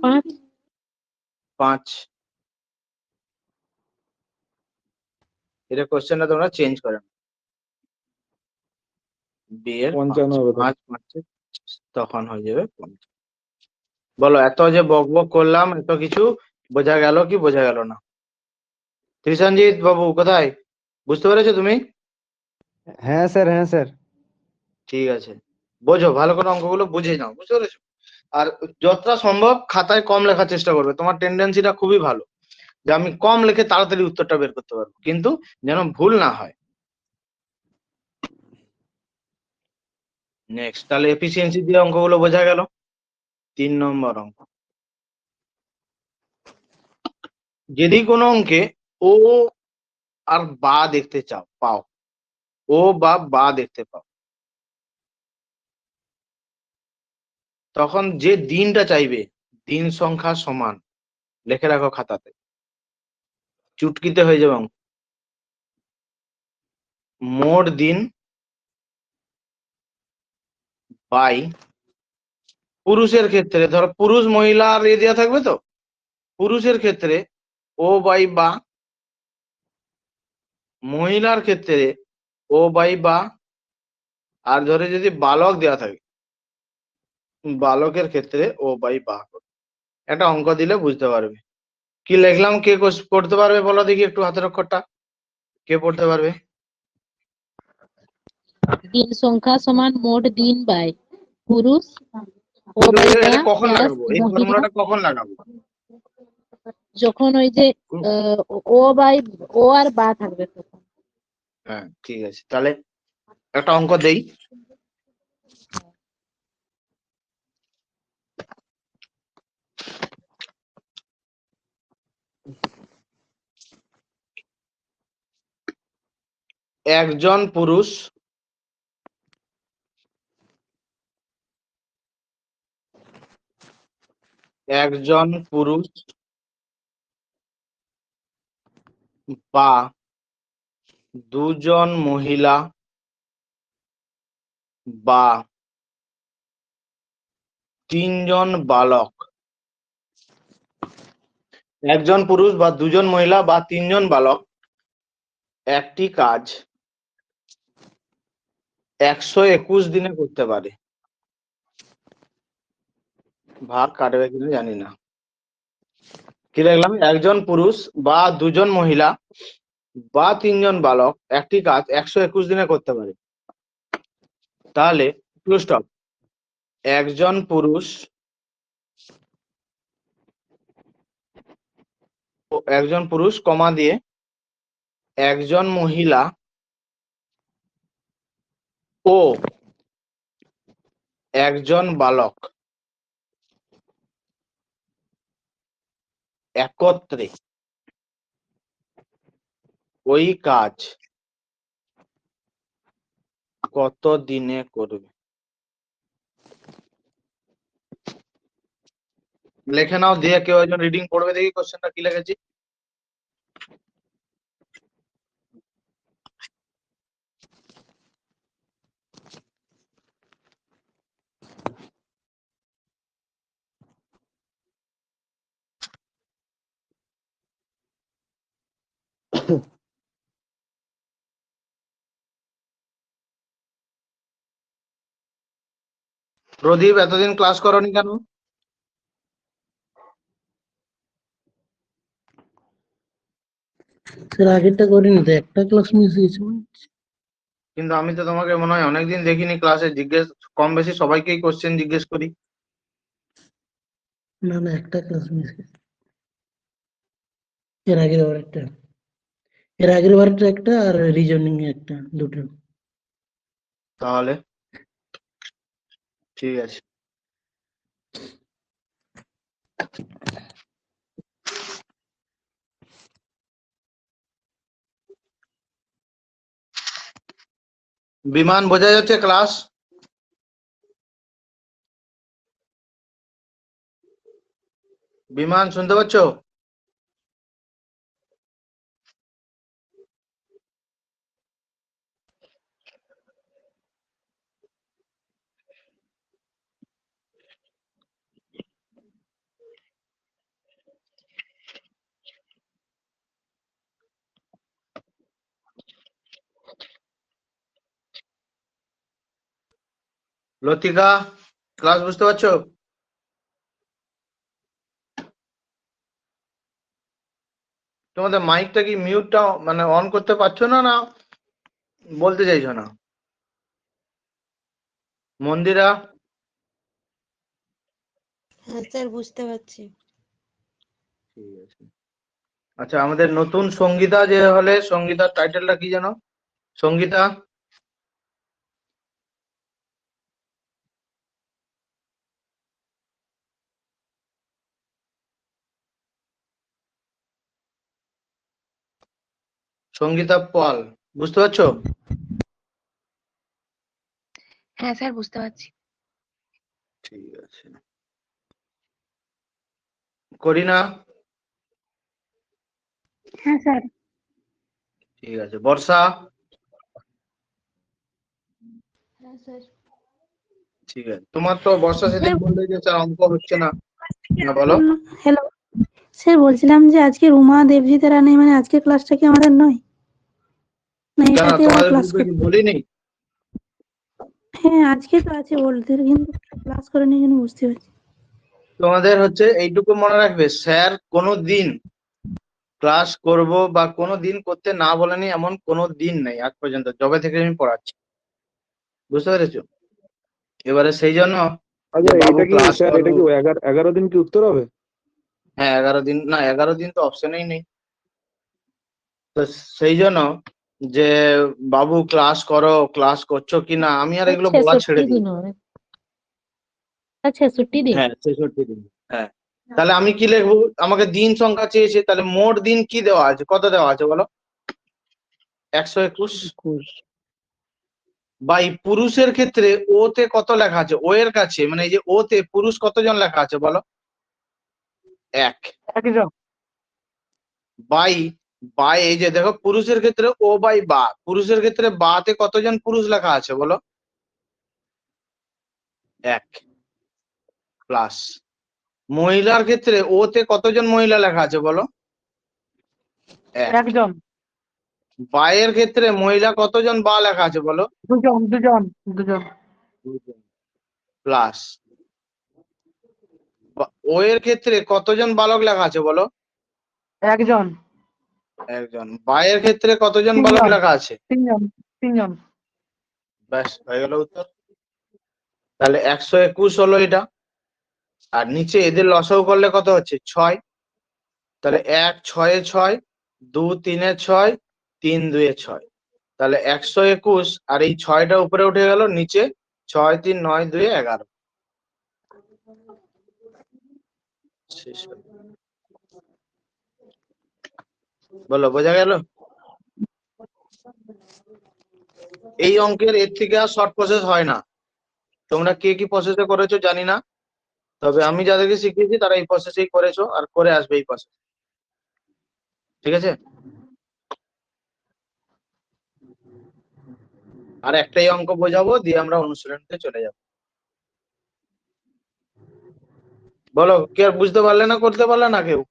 5। 5। এটা কোশ্চেনটা তোমরা চেঞ্জ করে নাও। বি এর 55 হবে তখন। 5 5 তখন হয়ে যাবে 50। বলো, এত যে বকবক করলাম, এত কিছু বোঝা গেল কি বোঝা গেল না? ত্রিশানজিৎ বাবু কোথায়? বুঝতে পেরেছো তুমি? হ্যাঁ স্যার, হ্যাঁ স্যার। ঠিক আছে, বোঝো ভালো করে, অঙ্কগুলো বুঝে নাও, বুঝতে পেরেছো? আর যতটা সম্ভব খাতায় কম লেখার চেষ্টা করবে। তোমার টেন্ডেন্সিটা খুবই ভালো যে আমি কম লিখে তাড়াতাড়ি উত্তরটা বের করতে পারবো, কিন্তু যেন ভুল না হয়। নেক্সট, তাহলে এফিসিয়েন্সি দিয়ে অঙ্কগুলো বোঝা গেল। 3 নম্বর অঙ্ক, যদি কোনো অঙ্কে ও আর বা দেখতে পাও, ও বা দেখতে পাও, তখন যে দিনটা চাইবে, দিন সংখ্যা সমান লিখে রাখো খাতাতে, চুটকিতে হয়ে যাবে অঙ্ক। মোট দিন বাই, পুরুষের ক্ষেত্রে ধরো পুরুষ মহিলা আর এ দেওয়া থাকবে, তো পুরুষের ক্ষেত্রে ও বাই বা, মহিলার ক্ষেত্রে ও বাই বা, আর ধরে যদি বালক দেওয়া থাকে, বালকের ক্ষেত্রে ও বাই বা। একটা অঙ্ক দিলে বুঝতে পারবে। কি লিখলাম, কে করতে পারবে বলো দেখি একটু, হাতের অক্ষরটা কে পড়তে পারবে? দিন সংখ্যা সমান মোট দিন বাই পুরুষ ও কিন্তু বাই বা এটা কখন প্লাস লাগাবো, এই মহিলা। ফর্মুলাটা কখন লাগাবো? যখন ওই যে ও বাই ও আর বা থাকবে তখন। হ্যাঁ, ঠিক আছে, তাহলে একটা অঙ্ক দেই। একজন পুরুষ বা দুজন মহিলা বা তিনজন বালক, একজন পুরুষ বা দুজন মহিলা বা তিনজন বালক একটি কাজ 121 দিনে করতে পারে। ভাগ কাটবে কিনা জানি না। কি লিখলাম? একজন পুরুষ বা দুজন মহিলা বা তিনজন বালক একটি কাজ 121 দিনে করতে পারে। তাহলে ফুল স্টপ, একজন পুরুষ কমা দিয়ে একজন মহিলা ও একজন বালক একত্রে ওই কাজ কত দিনে করবে? লিখে নাও, দিয়ে কেউ একজন রিডিং পড়বে দেখি কোশ্চেনটা কি লিখেছি। প্রদীপ এতদিন ক্লাস করনি কেন? স্যার আগেরটা করিনি তো, একটা ক্লাস মিস হয়েছে। কিন্তু আমি তো তোমাকে মনে হয় অনেকদিন দেখিনি ক্লাসে, কম বেশি সবাইকেই কোশ্চেন জিজ্ঞেস করি। না না, একটা ক্লাস মিস হয়েছে। এর আগের বারটা একটা আর রিজনিং একটা, দুটো। তাহলে ঠিক আছে। বিমান বোঝা যাচ্ছে ক্লাস? বিমান শুনতে পাচ্ছ? লতিকা ক্লাস বুঝতে পারছো? তোমাদের মাইকটা কি মিউটটা মানে অন করতে পারছো না, না বলতে চাইছো না? মন্দিরা? হ্যাঁ স্যার, বুঝতে পারছি। ঠিক আছে। আচ্ছা, আমাদের নতুন সঙ্গীতা যে হলে, সঙ্গীতার টাইটেলটা কি জানো? সঙ্গীতা? সঙ্গীতা পাল, বুঝতে পারছো? হ্যাঁ স্যার, বুঝতে পারছি। ঠিক আছে। করিনা? হ্যাঁ স্যার। ঠিক আছে। বর্ষা? হ্যাঁ স্যার। ঠিক আছে। তোমার তো বর্ষা সেদিন বললে যে স্যার অঙ্ক হচ্ছে না, না বলো? হ্যালো স্যার, বলছিলাম যে আজকে রুমা দেবজিতেরা নেই, মানে আজকে ক্লাসটা কি আমাদের নয়? না কেন এটাতে ওরা তোমাদের ক্লাস গ্রুপে কি বলিনি? হ্যাঁ আজকে তো আছে বলতে, কিন্তু ক্লাস করেনি জন্য বুঝতে পারছি। তোমাদের হচ্ছে এইটুকু মনে রাখবে, স্যার কোনো দিন ক্লাস করব বা কোনো দিন করতে না বলেনি এমন কোনো দিন নেই আজ পর্যন্ত, যবে থেকে আমি পড়াচ্ছি। বুঝতে পেরেছো? এবারে সেই জন্য আচ্ছা, যে বাবু এটা কি ক্লাস স্যার, এটা করবো, কি 11 দিন কি উত্তর হবে? হ্যাঁ 11 দিন, না 11 দিন তো অপশনেই নেই। তো সেই জন্য যে বাবু ক্লাস করো, ক্লাস করছো কিনা, আমি আর এগুলো বলা 66 ছেড়ে দিই। দিন হবে। 66 দিন। হ্যাঁ 66 দিন। হ্যাঁ, তাহলে আমি কি লিখবো? আমাকে দিন সংখ্যা চেয়েছে, তাহলে মোট দিন কি দেওয়া আছে, কত দেওয়া আছে বলো? 121। বা এই পুরুষের ক্ষেত্রে ও তে কত লেখা আছে, ও এর কাছে, মানে এই যে ও তে পুরুষ কতজন লেখা আছে বলো? 1। বাই বাই এই যে দেখো, পুরুষের ক্ষেত্রে ও বাই বা, পুরুষের ক্ষেত্রে বা তে কতজন পুরুষ লেখা আছে বলো? 1 প্লাস মহিলার ক্ষেত্রে ও তে কতজন মহিলা লেখা আছে বলো? 1। একজন। বায়ের ক্ষেত্রে মহিলা কতজন বা লেখা আছে বলো? দুজন। প্লাস ও এর ক্ষেত্রে কতজন বালক লেখা আছে বলো? একজন। একজন। বায়ের ক্ষেত্রে কতজন বালক লেখা আছে? তিনজন। ব্যাস হয়ে গেল উত্তর। তাহলে 121 হলো এটা। আর নিচে এদের লসাগু করলে কত হচ্ছে? 6। তাহলে 1 6 এ 6, 2 3 এ 6, 3 2 এ 6। তাহলে 121, আর এই 6টা উপরে উঠে গেল, নিচে 6 3 9 2 11। শেষ হলো। বলো, বোঝা গেল? এই অঙ্কের এর থেকে আর শর্ট প্রসেস হয় না। তোমরা কে কি প্রসেসে করেছো জানি না, তবে আমি যাদেরকে শিখিয়েছি তারা এই প্রসেসেই করেছো আর করে আসবে এই প্রসেস। ঠিক আছে? আর একটাই অঙ্ক বোঝাবো, দিয়ে আমরা অনুশীলনীতে চলে যাব। বলো, কে আর বুঝতে পারলে না, করতে পারলে না কেউ?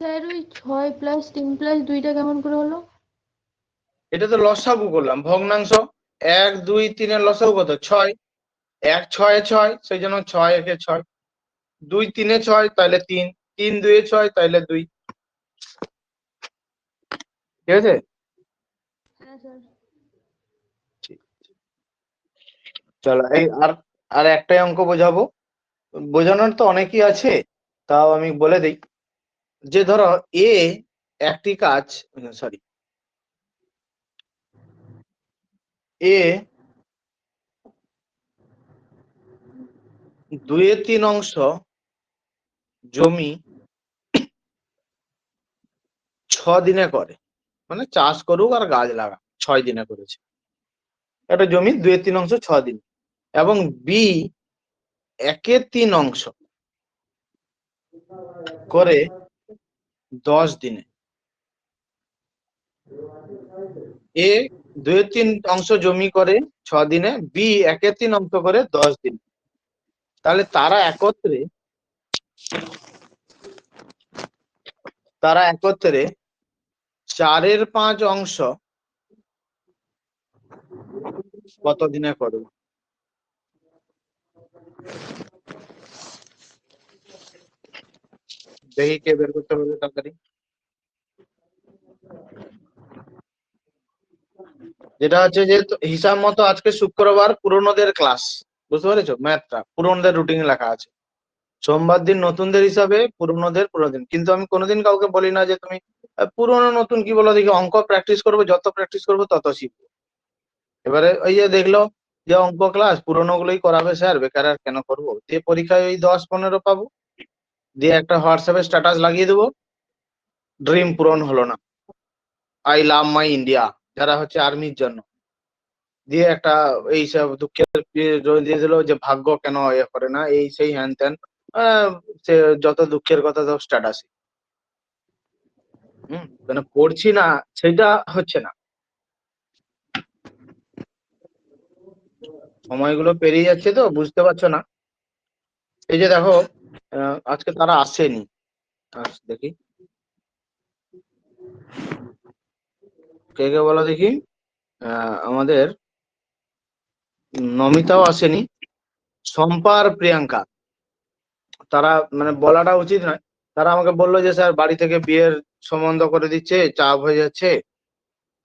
স্যার ওই 6 + 3 + 2টা কেমন করে হলো? এটা তো লসাগু করলাম, ভগ্নাংশ। 1 2 3 এর লসাগু কত 6, 1 6 6, সেই জন্য 6 1 6, 2 3 6 তাহলে 3, 3 2 6 তাহলে 2। ঠিক আছে? হ্যাঁ স্যার। চলো এই আর একটাই অঙ্ক বোঝাবো। বোঝানোর তো অনেকই আছে, তাও আমি বলে দিই যে ধরো এ একটি কাজ, সরি, এ 2/3 অংশ জমি 6 দিনে করে, মানে চাষ করুক আর গাছ লাগা 6 দিনে করেছে। একটা জমি 2/3 অংশ 6 দিন, এবং বি 1/3 অংশ করে 10 দিনে। এ 2/3 অংশ জমি করে 6 দিনে, বি 1/3 অংশ করে 10 দিন। তাহলে তারা একত্রে 4/5 অংশ কত দিনে করবে? দেখি কে বের করতে পারবে তাড়াতাড়ি। যেটা হচ্ছে যে হিসাব মতো আজকে শুক্রবার পুরনোদের ক্লাস, বুঝতে পেরেছো? ম্যাথটা পুরনোদের রুটিন লেখা আছে। সোমবার দিন নতুনদের হিসাবে পুরনোদের পুরো দিন। কিন্তু আমি কোনোদিন কাউকে বলি না যে তুমি পুরনো নতুন কি বলো দেখি, অঙ্ক প্র্যাকটিস করবো, যত প্র্যাকটিস করবো তত শিখবো। এবারে ওই যে দেখলো যে অঙ্ক ক্লাস পুরনো গুলোই করাবে স্যার, বেকার আর কেন করবো, দিয়ে পরীক্ষায় ওই 10 15 পাবো, দিয়ে একটা হোয়াটসঅ্যাপে স্ট্যাটাস লাগিয়ে দেবো, ড্রিম পূরণ হলো না, আই লাভ মাই ইন্ডিয়া, যারা হচ্ছে আর্মির জন্য, দিয়ে একটা এইসব দুঃখের দিয়ে দিল যে ভাগ্য কেন এ করে না, এই সেই হ্যান ত্যান, সে যত দুঃখের কথা সব স্ট্যাটাসে। মানে পড়ছি না সেটা হচ্ছে না, সময়গুলো পেরিয়ে যাচ্ছে তো বুঝতে পারছো না। এই যে দেখো আজকে তারা আসেনি, দেখি কে কে বলো দেখি। আমাদের নমিতাও আসেনি, শম্পা আর প্রিয়াঙ্কা, তারা মানে বলাটা উচিত নয়, তারা আমাকে বললো যে স্যার বাড়ি থেকে বিয়ের সম্বন্ধ করে দিচ্ছে, চাপ হয়ে যাচ্ছে।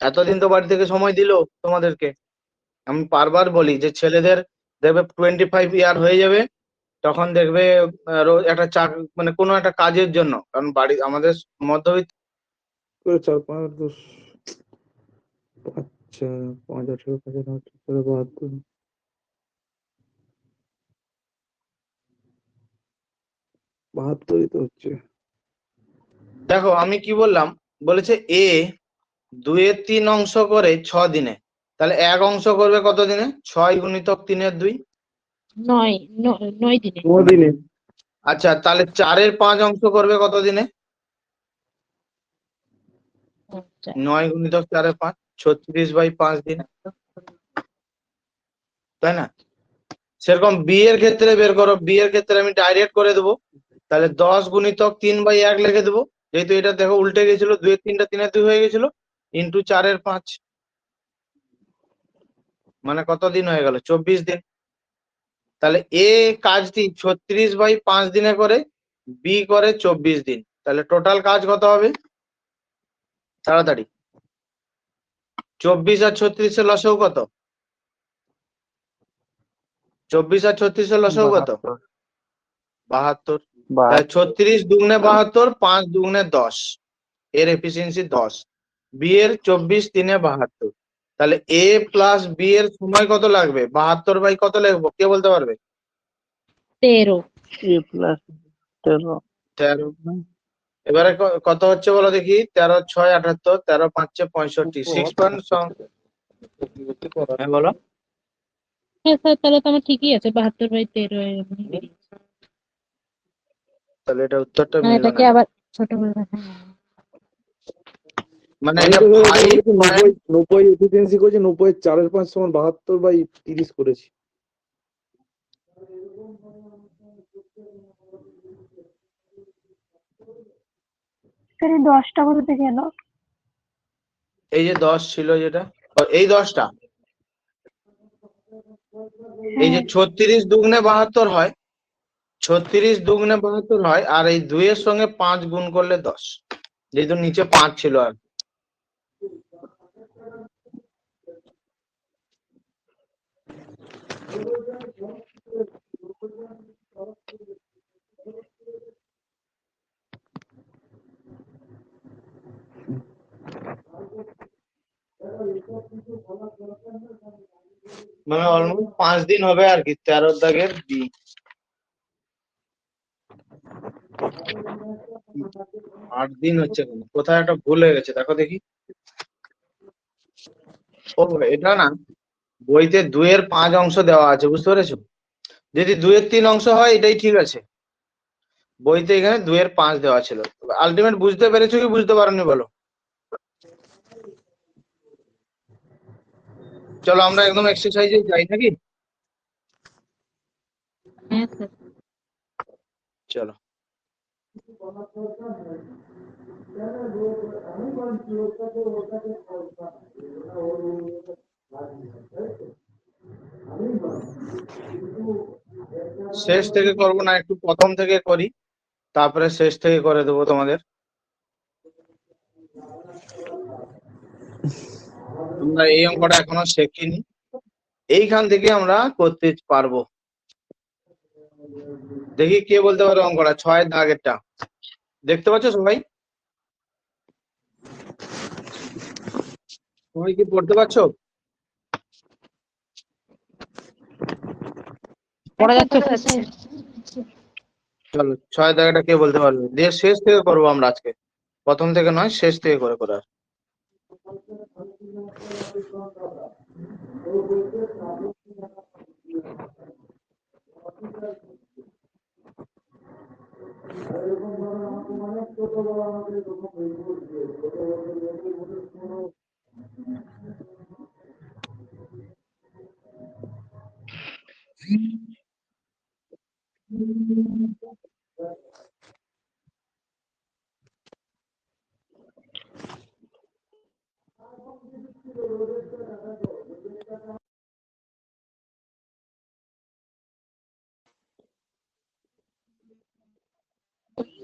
এতদিন তো বাড়ি থেকে সময় দিল তোমাদেরকে। আমি বারবার বলি যে ছেলেদের দেখবে 25 ইয়ার হয়ে যাবে, তখন দেখবে রোজ একটা মানে কোনো একটা কাজের জন্য, কারণ বাড়ি আমাদের মধ্যবিত্ত 4 5 10 5 5 18 72 72ই তো হচ্ছে। দেখো আমি কি বললাম, বলেছে এ 2/3 অংশ করে 6 দিনে, তাহলে 1 অংশ করবে কত দিনে? 6 গুণিতক 3 2। 9 দিনে। 9 দিনে। আচ্ছা তাহলে 4/5 অংশ করবে কত দিনে? 9 গুণিতক 4/5, 36/5 দিন, তাই না? সেরকম বি এর ক্ষেত্রে বের করো, বি এর ক্ষেত্রে আমি ডাইরেক্ট করে দেবো, তাহলে 10 গুণিতক 3/1 লিখে দেবো, যেহেতু এটা দেখো উল্টে গেছিল, 2 এর 3টা 3 এর 2 হয়ে গেছিল, ইন্টু 4/5, মানে কত দিন হয়ে গেল? 24 দিন। তাহলে এ কাজটি 36/5 দিনে করে, বি করে 24 দিন, তাহলে টোটাল কাজ কত হবে? তাড়াতাড়ি, 24 আর 36 এর লসাগু কত? 24 আর 36 এর লসাগু কত? 72। 36 দুগুণে 72, 5 দুগুণে 10, এর এফিসিয়েন্সি 10, বি এর 24 3 72। তাহলে এ প্লাস বি এর সময় কত লাগবে? 72 বাই কত লিখবো কে বলতে পারবে? 13। এ প্লাস 13 13। এবারে কত হচ্ছে বলো দেখি? 13 6 78, 13 5 65, 6 পয়েন্ট। হ্যাঁ বলো। হ্যাঁ স্যার, তাহলে তো আমার ঠিকই আছে, 72/13 এরকমই বেরিয়েছে। তাহলে এটা উত্তরটা মানে মিললো এটাকে না, আবার ছোট করে দেখা। মানে আমি এটা তো ধরো 5 90 এফিসিয়েন্সি করেছি, 90 4/5 সমান 72/30 করেছি। স্যার এই 10টা কোথা থেকে এলো? এই যে 10 ছিল যেটা, এই 10টা এই যে 36 দুগুণে 72 হয়, 36 দুগুণে 72 হয়, আর এই 2 এর সঙ্গে 5 গুণ করলে 10, যেহেতু নিচে 5 ছিল আর কি। মানে অলমোস্ট 5 দিন হবে আর কি 13 দাগের বি। 8 দিন হচ্ছে কেন? কোথায় একটা ভুল হয়ে গেছে দেখো দেখি। ও এটা না, বইতে 2 এর 5 অংশ দেওয়া আছে, বুঝতে পেরেছো? যদি 2 এর 3 অংশ হয় এটাই ঠিক আছে, বইতে এখানে 2 এর 5 দেওয়া ছিল। আলটিমেট বুঝতে পেরেছো কি বুঝতে পারোনি বলো? চলো আমরা একদম এক্সারসাইজে যাই নাকি? হ্যাঁ স্যার। চলো। শেষ থেকে করবো না, একটু প্রথম থেকে করি, তারপরে শেষ থেকে করে দেবো তোমাদের। আমরা এই অঙ্কটা এখনো শেখিনি, এইখান থেকে আমরা করতে পারবো। দেখি কে বলতে পারো অঙ্কটা, 6 দাগেরটা দেখতে পাচ্ছ সবাই? সবাই কি পড়তে পারছো? পড়া যাচ্ছে স্যার। চলো 6 দাগেরটা কে বলতে পারবে, দিয়ে শেষ থেকে করবো আমরা আজকে, প্রথম থেকে নয়, শেষ থেকে করে করার।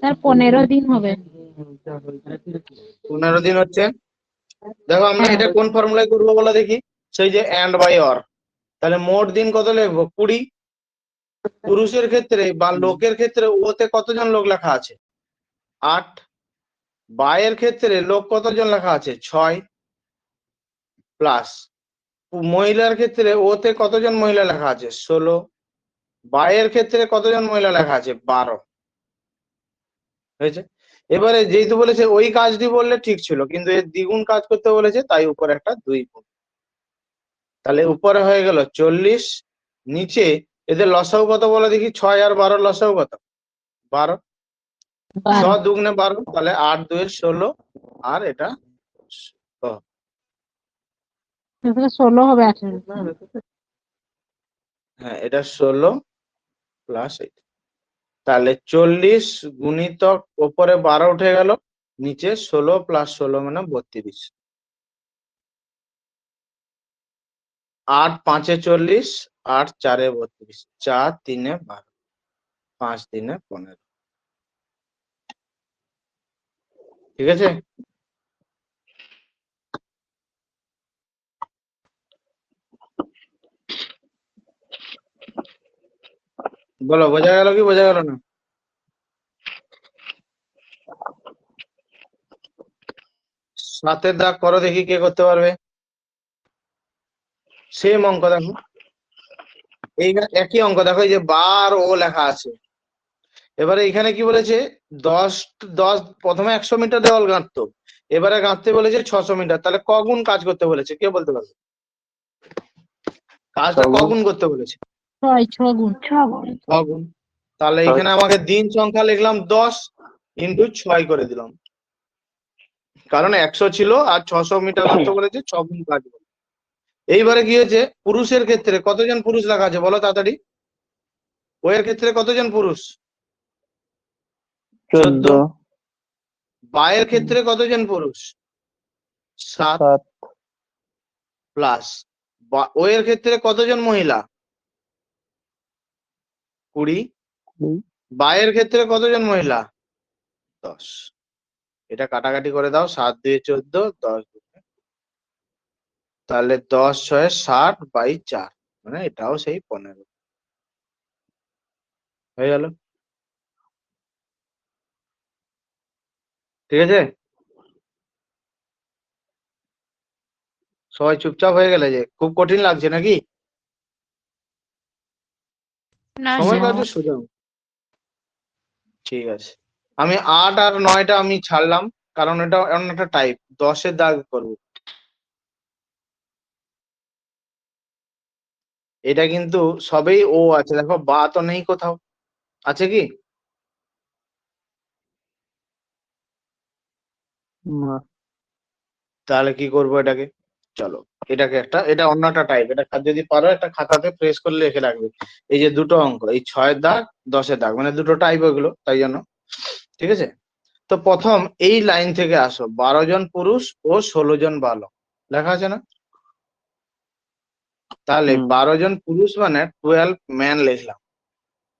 স্যার 15 দিন হবে। 15 দিন হচ্ছে। দেখো আমরা হ্যাঁ। এটা কোন ফর্মুলায় করবো বলো দেখি, সেই যে এন্ড বাই অর। তাহলে মোট দিন কত লিখবো? 20। পুরুষের ক্ষেত্রে বা লোকের ক্ষেত্রে ওতে কতজন লোক লেখা আছে? 8। বায়ের ক্ষেত্রে লোক কতজন লেখা আছে? 6 প্লাস মহিলার ক্ষেত্রে ওতে কতজন মহিলা লেখা আছে? 16। বায়ের ক্ষেত্রে কতজন মহিলা লেখা আছে? 12 হয়েছে। এবারে যেহেতু বলেছে ওই কাজটি বললে ঠিক ছিল, কিন্তু এর দ্বিগুণ কাজ করতে বলেছে, তাই উপরে একটা 2 গুণ। তাহলে উপরে হয়ে গেল 40, নিচে এদের লসাগু কত বলে দেখি? 6 আর 12 লসাগু কত? 12। 6 দুগুণে 12, তাহলে 8 2 16, আর এটা 16 হবে 18। হ্যাঁ এটা 16 প্লাস 8, তাহলে 40 গুণিতক উপরে 12 উঠে গেল, নিচে 16 প্লাস 16 মানে 32। 8 5 এ 40, 8 4 এ 32, 4 3 এ 12, 5 3 এ 15। ঠিক আছে? বলো বোঝা গেল কি বোঝা গেল না? সাতের দাগ করো দেখি কে করতে পারবে। সেম অঙ্ক দেখো, এই একই অঙ্ক দেখো, এই যে বার ও লেখা আছে। এবারে এখানে কি বলেছে? 10 প্রথমে 100 মিটার দেওয়াল গাঁথতো, এবারে গাঁথতে বলেছে 600 মিটার। তাহলে কগুণ কাজ করতে বলেছে, কে বলতে পারবে? কাজটা কগুণ করতে বলেছে? 6 গুণ। 6 গুণ। তাহলে এখানে আমাকে দিন সংখ্যা লিখলাম 10 ইন্টু 6 করে দিলাম, কারণ 100 ছিল আর 600 মিটার গাঁথতে বলেছে, 6 গুণ কাজ করবে। এইবারে কি হয়েছে? পুরুষের ক্ষেত্রে কতজন পুরুষ লেখা আছে বলো তাড়াতাড়ি? ওর ক্ষেত্রে কতজন পুরুষ? 14। বায়ের ক্ষেত্রে কতজন পুরুষ? 7 প্লাস ওর ক্ষেত্রে কতজন মহিলা? 20, হুম। বায়ের ক্ষেত্রে কতজন মহিলা? 10। এটা কাটাকাটি করে দাও, 7 2 14, 10 তাহলে 10 6 60 বাই 4, মানে এটাও সেই 15 হয়ে গেল। ঠিক আছে, সবাই চুপচাপ হয়ে গেলে যে, খুব কঠিন লাগছে নাকি? না সময় স্যার। কাটে সোজা। ঠিক আছে, আমি 8 আর 9টা আমি ছাড়লাম, কারণ এটা এমন একটা টাইপ 10-এর দাগ করব। এটা কিন্তু সবেই ও আছে, দেখো বা তো নেই কোথাও, আছে কি? না। তাহলে কি করবো এটাকে? চলো এটাকে এটা অন্য একটা টাইপ, এটা যদি পারো একটা খাতাতে প্রেস করলে লিখে রাখবে। এই যে দুটো অঙ্ক, এই 6-এর দাগ 10-এর দাগ, মানে দুটো টাইপ ওইগুলো, তাই জন্য। ঠিক আছে, তো প্রথম এই লাইন থেকে আসো, 12 জন পুরুষ ও 16 জন বালক, লেখা আছে না? তাহলে হুম। 12 জন পুরুষ মানে 12 ম্যান লিখলাম,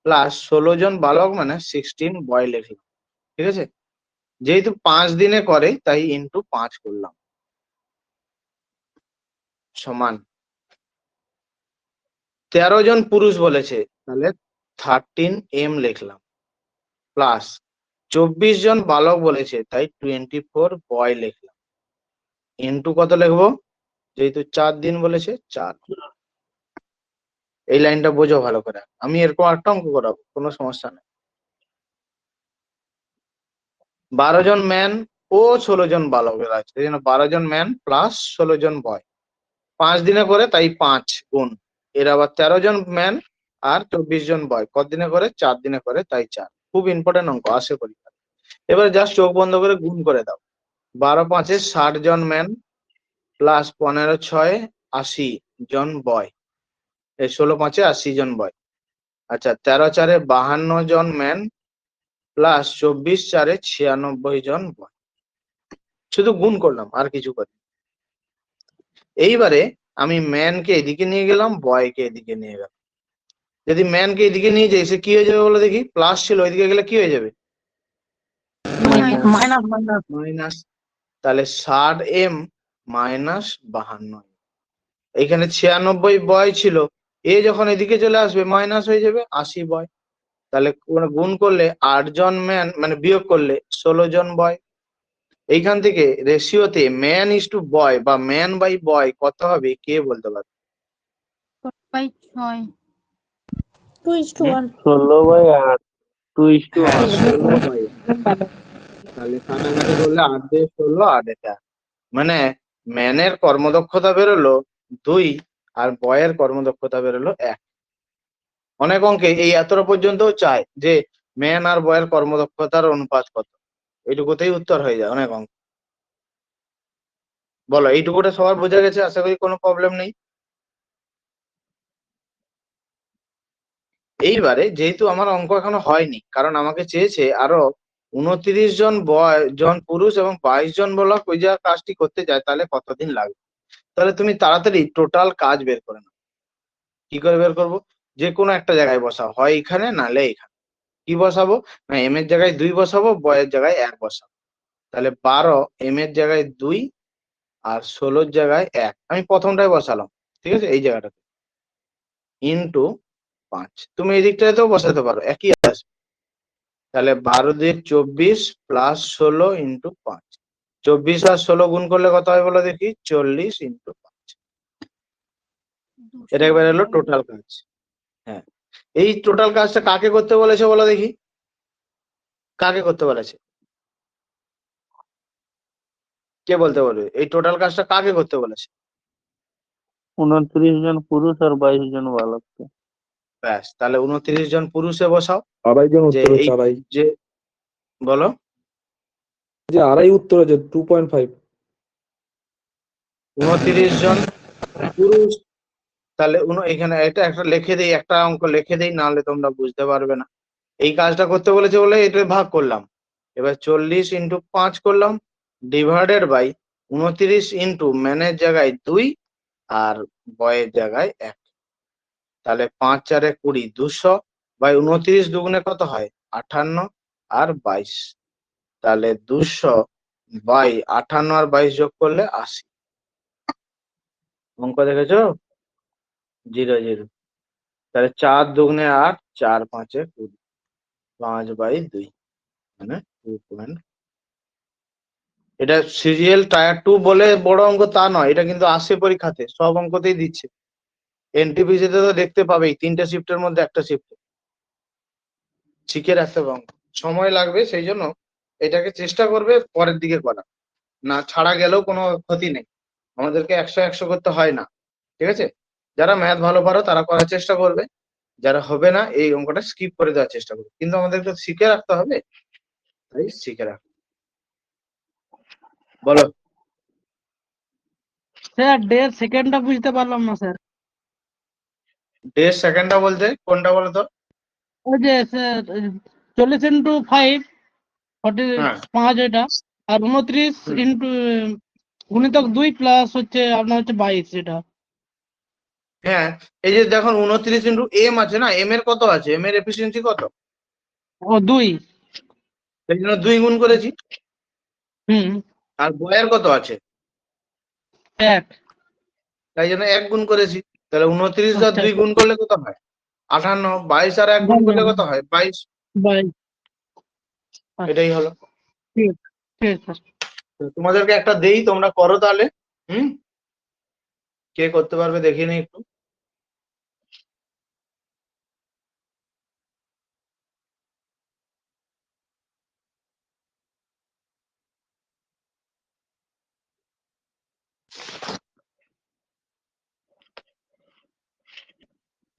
প্লাস 16 জন বালক মানে 16 বয় লিখলাম। ঠিক আছে, যেহেতু 5 দিনে করে তাই ইন্টু 5 করলাম, সমান 13 জন পুরুষ বলেছে, তাহলে 13 লিখলাম, প্লাস 24 জন বালক বলেছে তাই 24 বয় লিখলাম, ইন্টু কত লিখবো? যেহেতু 4 দিন বলেছে 4। এই লাইনটা বোঝো ভালো করে, আমি এরকম একটা অঙ্ক করাবো, কোনো সমস্যা নেই। 12 জন ম্যান ও 16 জন বালকের আছে, এই জন্য 12 জন ম্যান প্লাস 16 জন বয়, 5 দিনে করে তাই 5 গুণ, এর আবার 13 জন ম্যান আর 24 জন বয়, কতদিনে করে? 4 দিনে করে তাই 4। খুব ইম্পর্টেন্ট অঙ্ক, আসে পরীক্ষা। এবার জাস্ট চোখ বন্ধ করে গুণ করে দাও, 12 5-এ 60 জন ম্যান প্লাস 15 6-এ 80 জন বয়, এই 16 5-এ 80 জন বয়। আচ্ছা, 13 4-এ 52 জন ম্যান প্লাস 24 4-এ 96 জন বয়, শুধু গুণ করলাম আর কিছু করি। এইবারে আমি ম্যানকে এদিকে নিয়ে গেলাম, বয়কে এদিকে নিয়ে গেলাম। যদি ম্যানকে এদিকে নিয়ে যাই, সে কি হয়ে যাবে বলো দেখি? প্লাস ছিল, ওইদিকে গেলে কি হয়ে যাবে? Minus minus. মাইনাস। তাহলে 60m মাইনাস 52, এইখানে 96 বয় ছিল, এ যখন এদিকে চলে আসবে মাইনাস হয়ে যাবে 80 বয়। তাহলে গুণ করলে 8 জন ম্যান, মানে বিয়োগ করলে 16 জন বয়। এইখান থেকে রেশিওতে ম্যান ইস টু বয় বা ম্যান বাই বয় কত হবে, কে বলতে পারবে? 4/6 2:1 16/8 2:1 হ্যাঁ, 16/8। তাহলে কাটাকাটি করলে 8 দিয়ে 16, 8 এ 4, মানে ম্যানের কর্মদক্ষতা বেরোলো 2 আর বয়ের কর্মদক্ষতা বেরোলো 1। অনেক অঙ্কে এই এতটা পর্যন্তও চায় যে ম্যান আর বয়ের কর্মদক্ষতার অনুপাত কত, এইটুকুতেই উত্তর হয়ে যায় অনেক অঙ্ক। বলো, এইটুকুটা সবার বোঝা গেছে? আশা করি কোনো প্রবলেম নেই। এইবারে যেহেতু আমার অঙ্ক এখনো হয়নি, কারণ আমাকে চেয়েছে আরো 29 জন পুরুষ এবং 22 জন বালক ওই জায়গায় কাজটি করতে যায়, তাহলে কতদিন লাগবে? তাহলে তুমি তাড়াতাড়ি টোটাল কাজ বের করে নাও। কি করে বের করবো? যে কোনো একটা জায়গায় বসাও, হয় এখানে নাহলে এখানে। কি বসাবো? না, এম এর জায়গায় 2 বসাবো, বয়ের জায়গায় 1 বসাবো। তাহলে 12 এম এর জায়গায় 2 আর 16-র জায়গায় 1, আমি প্রথমটাই বসালাম, ঠিক আছে, এই জায়গাটাতে, ইন্টু 5। তুমি এই দিকটাতেও বসাতে পারো, একই আসবে। তাহলে 12 দিয়ে 24 প্লাস 16 ইন্টু 5, 24 আর 16 গুণ করলে কত হয় বলো দেখি? 40 ইন্টু 5। এটা এবার হলো টোটাল কাজ। হ্যাঁ, এই টোটাল কাজটা কাকে করতে বলেছে বলো দেখি? কাকে করতে বলেছে? কে বলতে বলবে এই টোটাল কাজটা কাকে করতে বলেছে? 29 জন পুরুষ আর 22 জন বালককে। ব্যাস, তাহলে 29 জন পুরুষে বসাও। আড়াই জন যে উত্তর হচ্ছে, এই আড়াই। যে, বলো, যে আড়াই উত্তর হচ্ছে 2.5। 29 জন পুরুষ, তাহলে এখানে এটা একটা লিখে দেই, একটা অঙ্ক লিখে দেই, নাহলে তোমরা বুঝতে পারবে না। এই কাজটা করতে বলেছে বলে এটা ভাগ করলাম। এবার 40 ইন্টু 5 করলাম, ডিভাইডেড বাই 29 ইন্টু ম্যানের জায়গায় 2 আর বয়ের জায়গায় 1। তাহলে 5 4 20, 200 বাই 29 দুগুণে কত হয় 58 আর 22, তাহলে 200 বাই 58 আর 22 যোগ করলে 80। অঙ্ক দেখেছো? 0 0। তাহলে 4 দুগুণে 8, 4 5 20, 5/2 মানে 2. এটা সিরিয়াল টায়ার 2 বলে বড় অঙ্ক তা নয়, এটা কিন্তু আসে পরীক্ষাতে, সব অঙ্কতেই দিচ্ছে। এনটিপিসি তে তো দেখতে পাবেই 3টে শিফটের মধ্যে একটা শিফট শিখে রাখতে হবে অঙ্ক। সময় লাগবে, সেই জন্য এটাকে চেষ্টা করবে পরের দিকে করা, না ছাড়া গেলেও কোনো ক্ষতি নেই। আমাদেরকে 100 করতে হয় না, ঠিক আছে? যারা ম্যাথ ভালো পারো তারা করার চেষ্টা করবে, যারা হবে না এই অঙ্কটা স্কিপ করে দেওয়ার চেষ্টা করবে, কিন্তু আমাদেরকে শিখে রাখতে হবে, তাই শিখে রাখ। বলো। স্যার ডের সেকেন্ডটা বুঝতে পারলাম না স্যার। ডের সেকেন্ডটা বলতে কোনটা বলো তো? ওই যে স্যার 40 ইন্টু 5 হ্যাঁ 5 এটা, আর 29 হুম। ইন্টু গুণিতক 2 প্লাস হচ্ছে আপনার হচ্ছে 22 এটা। হ্যাঁ, এই যে দেখুন 29 ইন্টু এম আছে না, এম এর কত আছে, এম এর এফিসিয়েন্সি কত, ও 2। সেই জন্য 2 গুণ করেছি। হুম। আর বয়ের কত আছে, 1। তাই জন্য 1 গুণ করেছি। তাহলে 29 আর আচ্ছা 2 গুণ করলে কত হয় 58, 22 আর 1 গুণ করলে কত হয় 22। 22। এটাই হলো। ঠিক ঠিক স্যার। তো তোমাদেরকে একটা দেই, তোমরা করো তাহলে। হুম, কে করতে পারবে দেখিয়ে নিই একটু।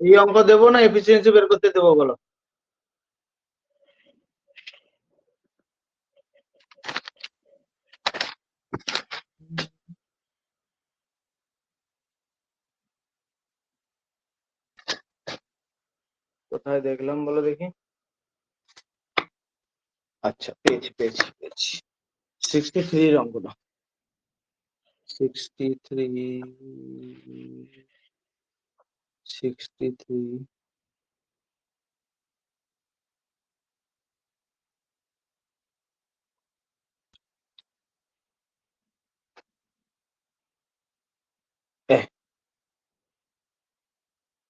এই অঙ্ক দেবো না এফিসিয়েন্সি বের করতে দেবো বলো? কোথায় দেখলাম বলো দেখি। আচ্ছা পেয়েছি পেয়েছি পেয়েছি, 63 এর অঙ্কটা। 63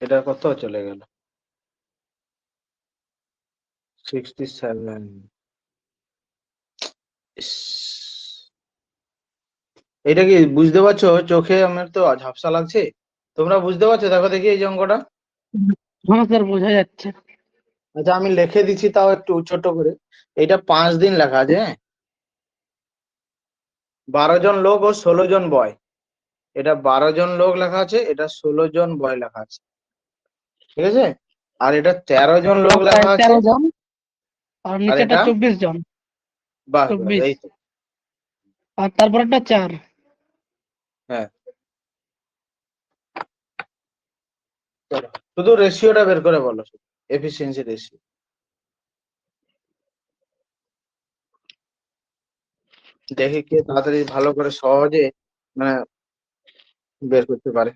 এটা কত চলে গেল 67। এটা কি বুঝতে পারছো? চোখে আমার তো ঝাপসা লাগছে, তোমরা বুঝতে পারছো? দেখো দেখি এই যে অঙ্কটা। হ্যাঁ স্যার বোঝা যাচ্ছে। আচ্ছা আমি লিখে দিচ্ছি তাও একটু ছোট করে। এটা 5 দিন লেখা আছে, হ্যাঁ, 12 জন লোক ও 16 জন বয়। এটা 12 জন লোক লেখা আছে, এটা 16 জন বয় লেখা আছে, ঠিক আছে? আর এটা 13 জন লোক লেখা আছে, 13 জন, আর আর নিচেটা এটা 24 জন। বাস বাস 24, এই তো। আর তারপর একটা 4। হ্যাঁ, চলো শুধু রেশিওটা বের করে বলো, এফিসিয়েন্সি রেশিও। দেখি কে তাড়াতাড়ি ভালো করে সহজে মানে বের করতে পারে।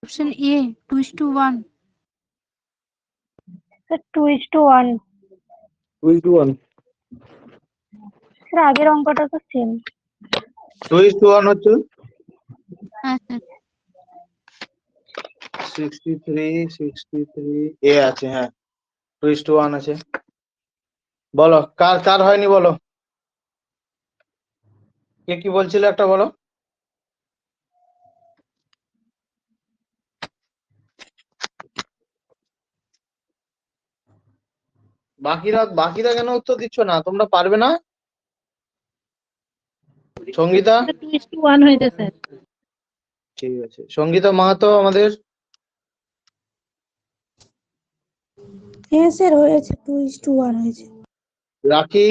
Option A, 2:1. স্যার 2:1। 2:1। স্যার আগের অঙ্কটা তো সেম। 2:1 হচ্ছে হ্যাঁ স্যার। 63 এ আছে, হ্যাঁ 2:1 আছে। বলো কার কার হয়নি বলো, কে কি বলছিলে একটা বলো। বাকিরা কেন উত্তর দিচ্ছ না, তোমরা পারবে না? সঙ্গীতা, 2:1 হয়েছে স্যার। ঠিক আছে। সঙ্গীতা মাহাতো আমাদের, হ্যাঁ স্যার হয়েছে, 2:1 হয়েছে। রাখি,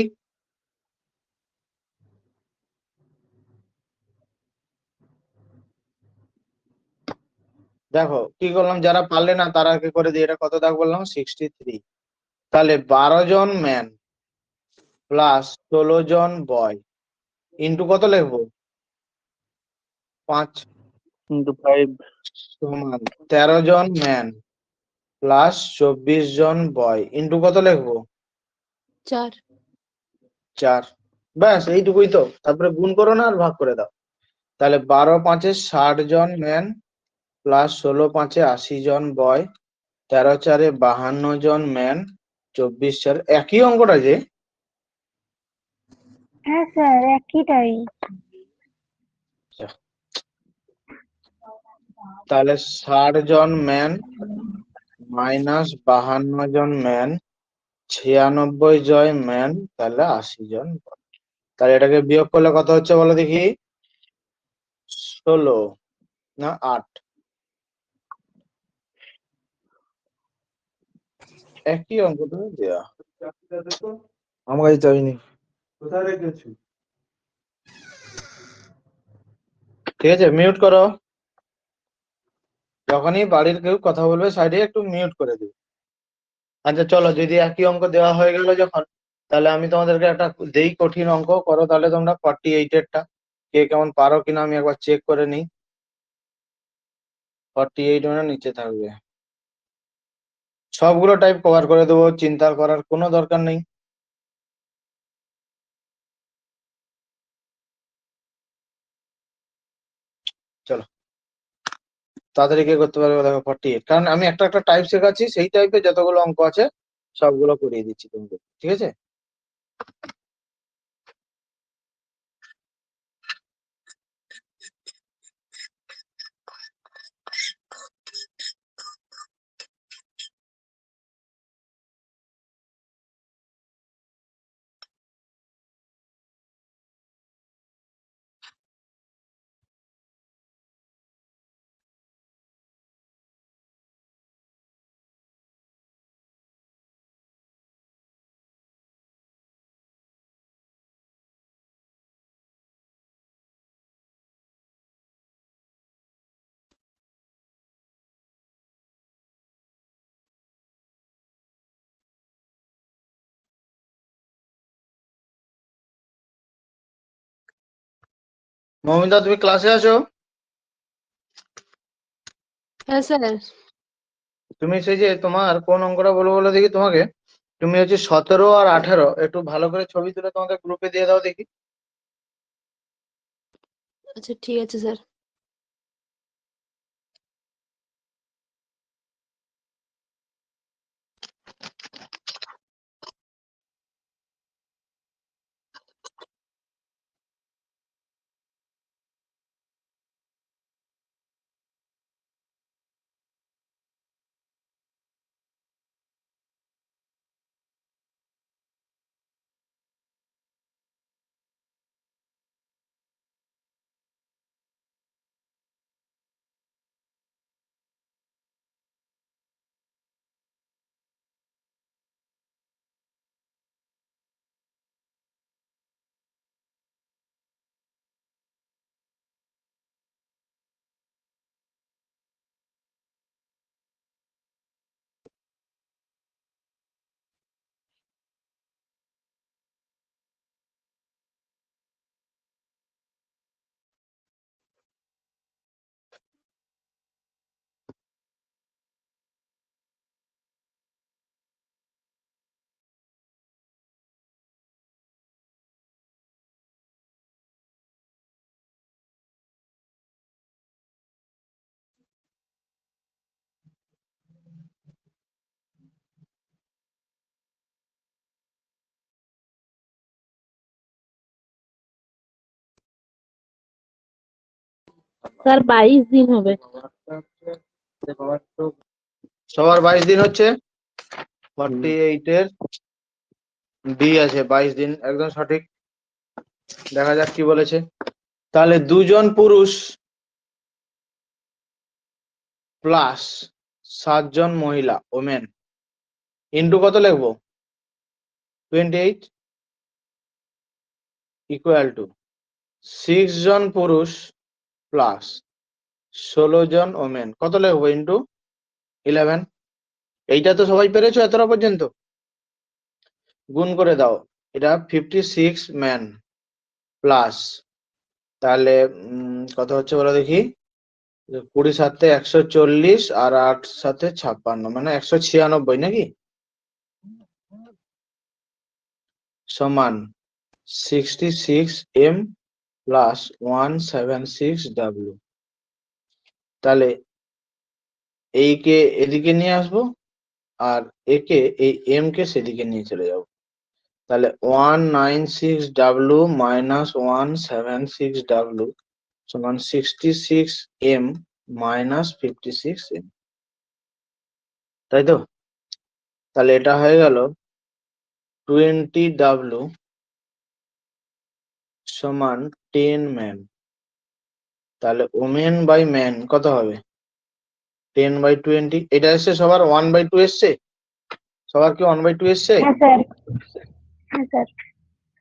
দেখো কি করলাম, যারা পারলে না তারা কি করে দিই, এটা কত দাগ বললাম 63। তাহলে 12 জন ম্যান প্লাস 16 জন বয় ইন্টু কত লিখবো, 5 into 5. সমান 13 জন ম্যান প্লাস 24 জন বয় ইন্টু কত লিখবো, 4। 4। ব্যাস এইটুকুই তো, তারপরে গুণ করো না আর ভাগ করে দাও। তাহলে 12 5-এ 60 জন ম্যান প্লাস 16 5-এ 80 জন বয়, 13 4-এ 52 জন ম্যান, 24 4 একই অঙ্কটা যে। হ্যাঁ স্যার একইটাই। তাহলে 60 জন ম্যান মাইনাস 52 জন ম্যান 96 জন ম্যান, তাহলে 80 জন বয়। তাহলে এটাকে বিয়োগ করলে কত হচ্ছে বলো দেখি, 16 না 8, একই অঙ্কটা দেওয়া। আমার কাছে চাবি নেই। ঠিক আছে, মিউট করো। যখনই বাড়ির কেউ কথা বলবে সাইডে একটু মিউট করে দিবে। আচ্ছা চলো, যদি একই অঙ্ক দেওয়া হয়ে গেল যখন, তাহলে আমি তোমাদেরকে একটা দেই কঠিন অঙ্ক করো, তাহলে তোমরা 48 এরটা কে কেমন পারো কিনা আমি একবার চেক করে নিই। 48 মানে নিচে থাকবে, সবগুলো টাইপ কভার করে দেবো, চিন্তা করার কোনো দরকার নেই। চলো তাড়াতাড়ি কে করতে পারবে দেখো, 48, কারণ আমি একটা একটা টাইপ শেখাচ্ছি, সেই টাইপের যতগুলো অঙ্ক আছে সবগুলো করিয়ে দিচ্ছি তোমাকে, ঠিক আছে। মমিতা তুমি ক্লাসে আছো? হ্যাঁ স্যার। তুমি সেই যে তোমার কোন অঙ্কটা বলবো বলো দেখি তোমাকে, তুমি হচ্ছে 17 আর 18 একটু ভালো করে ছবি তুলে তোমাদের গ্রুপে দিয়ে দাও দেখি। আচ্ছা ঠিক আছে স্যার। স্যার 22 দিন হবে। সবার 22 দিন হচ্ছে, 48 এর ডি আছে 22 দিন, একদম সঠিক। দেখা যাক কি বলেছে। তাহলে 2 জন পুরুষ প্লাস 7 জন মহিলা ওমেন ইন্টু কত লিখবো? 28 ইকুয়াল টু 6 জন পুরুষ প্লাস 16 জন ওমেন কত লিখবো? ইন্টু 11। এইটা তো সবাই পেরেছো এতটা পর্যন্ত? গুণ করে দাও। এটা 56 ম্যান প্লাস, তাহলে কত হচ্ছে বলো দেখি, 20 সাথে 140 আর 8 সাথে 56 মানে 196 নাকি, সমান 66 m প্লাস 176 w। তাহলে এইকে এদিকে নিয়ে আসবো আর একে এই m কে সেদিকে নিয়ে চলে যাবো। তাহলে 196 w মাইনাস 176 w সমান 66 m মাইনাস 56 m, তাই তো? তাহলে এটা হয়ে গেল 20 w সমান 10 ম্যান। তাহলে ওমেন বাই ম্যান কত হবে? 10/20। এটা এসছে সবার 1/2 এসছে, সবার কি 1/2 এসছে? হ্যাঁ স্যার, হ্যাঁ স্যার।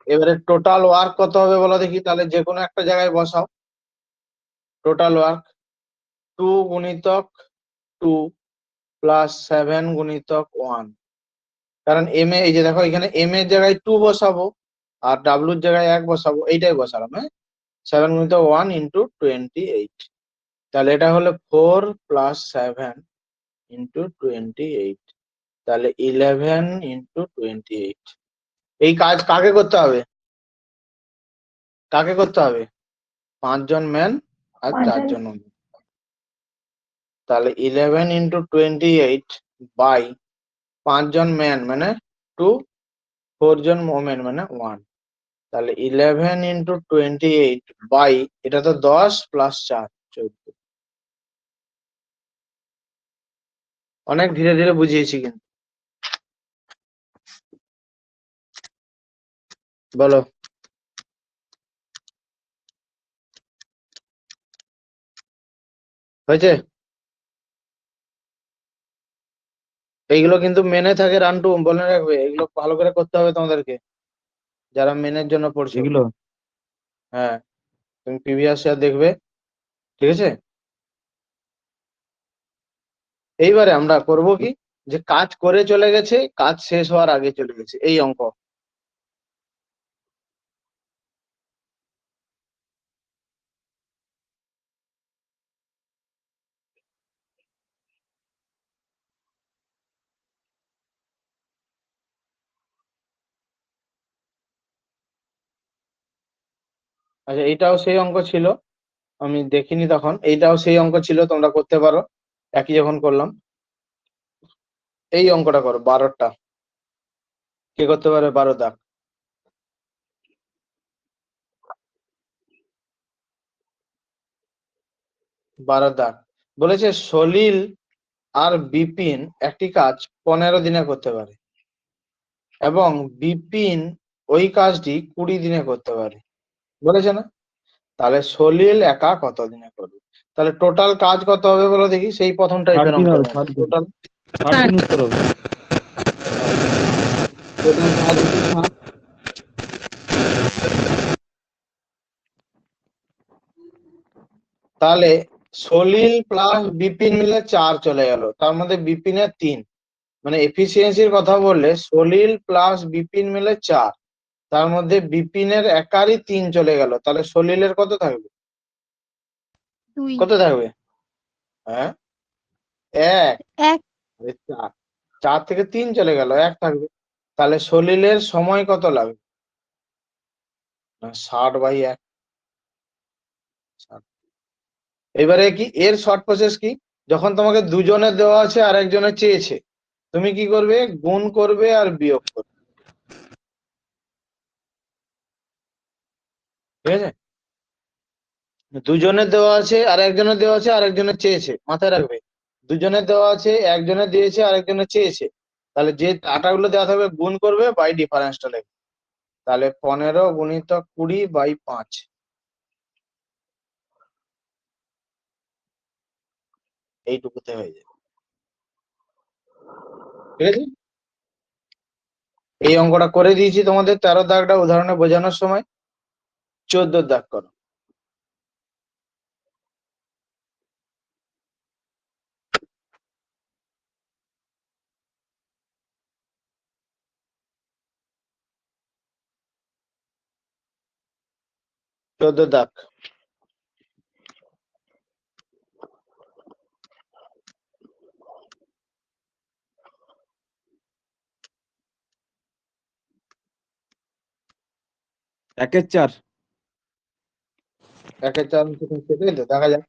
এবারে টোটাল ওয়ার্ক কত হবে বলো দেখি, তাহলে যে কোনো একটা জায়গায় বসাও। টোটাল ওয়ার্ক 2 গুণিতক 2 প্লাস 7 গুণিতক 1, কারণ এম এ এই যে দেখো এখানে এম এর জায়গায় 2 বসাবো আর ডাব্লুর জায়গায় 1 বসাবো, এইটাই বসালাম। হ্যাঁ, 7 গুণিতক 1 ইন্টু 28। তাহলে এটা হলো 4 প্লাস 7 ইন্টু 28, তাহলে 11 ইন্টু 28। এই কাজ কাকে করতে হবে? কাকে করতে হবে? 5 জন ম্যান আর 4 জন women। তাহলে 11 ইন্টু 28 বাই 5 জন ম্যান মানে 2, 4 জন ওমেন মানে 1। তাহলে 11 ইন্টু 28 বাই, এটা তো 10 প্লাস 4 14। অনেক ধীরে ধীরে বুঝিয়েছি কিন্তু, বলো। হয়েছে? এইগুলো কিন্তু মেনে থাকে রান্টু, বলে রাখবে, এগুলো ভালো করে করতে হবে তোমাদেরকে যারা মেনের জন্য পড়ছো। এগুলো হ্যাঁ, তুমি প্রিভিয়াস ইয়ার দেখবে, ঠিক আছে? এইবারে আমরা করব কি, যে কাজ করে চলে গেছে, কাজ শেষ হওয়ার আগে চলে গেছে, এই অঙ্ক। আচ্ছা, এইটাও সেই অঙ্ক ছিল, আমি দেখিনি তখন। এইটাও সেই অঙ্ক ছিল, তোমরা করতে পারো একই যখন করলাম। এই অঙ্কটা করো 12টা। কে করতে পারে 12 দাগ? 12 দাগ বলেছে সলিল আর বিপিন একটি কাজ 15 দিনে করতে পারে এবং বিপিন ওই কাজটি 20 দিনে করতে পারে, বলেছে না? তাহলে সলিল একা কত দিনে করবে? তাহলে টোটাল কাজ কত হবে বলো দেখি, সেই প্রথম 60 টাইপের দিন অঙ্ক। হবে, 60 দিন। টোটাল 60 দিন উত্তর হবে। টোটাল কাজ হচ্ছে 60। তাহলে সলিল প্লাস বিপিন মিলে 4 চলে গেল, তার মধ্যে বিপিনের 3, মানে এফিসিয়েন্সির কথা বললে সলিল প্লাস বিপিন মিলে 4, তার মধ্যে বিপিনের একারই 3 চলে গেল, তাহলে সলিলের কত থাকবে? 2 কত থাকবে? হ্যাঁ, 1। 1 আরে 4, 4 থেকে 3 চলে গেল, 1 থাকবে। তাহলে সলিলের সময় কত লাগবে? না, 60/1। এবারে কি এর শর্ট প্রসেস কি, যখন তোমাকে দুজনের দেওয়া আছে আর একজনের চেয়েছে, তুমি কি করবে? গুণ করবে আর বিয়োগ করবে, ঠিক আছে? দুজনের দেওয়া আছে আর একজনের দেওয়া আছে আর একজনের চেয়েছে, মাথায় রাখবে। দুজনের দেওয়া আছে, একজনের দিয়েছে আর একজনের চেয়েছে, তাহলে যে টাকাগুলো দেওয়া থাকবে গুণ করবে বাই ডিফারেন্সটা লিখবে। তাহলে 15 গুণিতক 20/5, এইটুকুতে হয়ে যাবে। ঠিক আছে, এই অঙ্কটা করে দিয়েছি তোমাদের 13 দাগটা উদাহরণে বোঝানোর সময়। 14 দাগ করো। দাগ। একের 4। 1/4 অংশ থাকছে, তাই তো? দেখা যাক।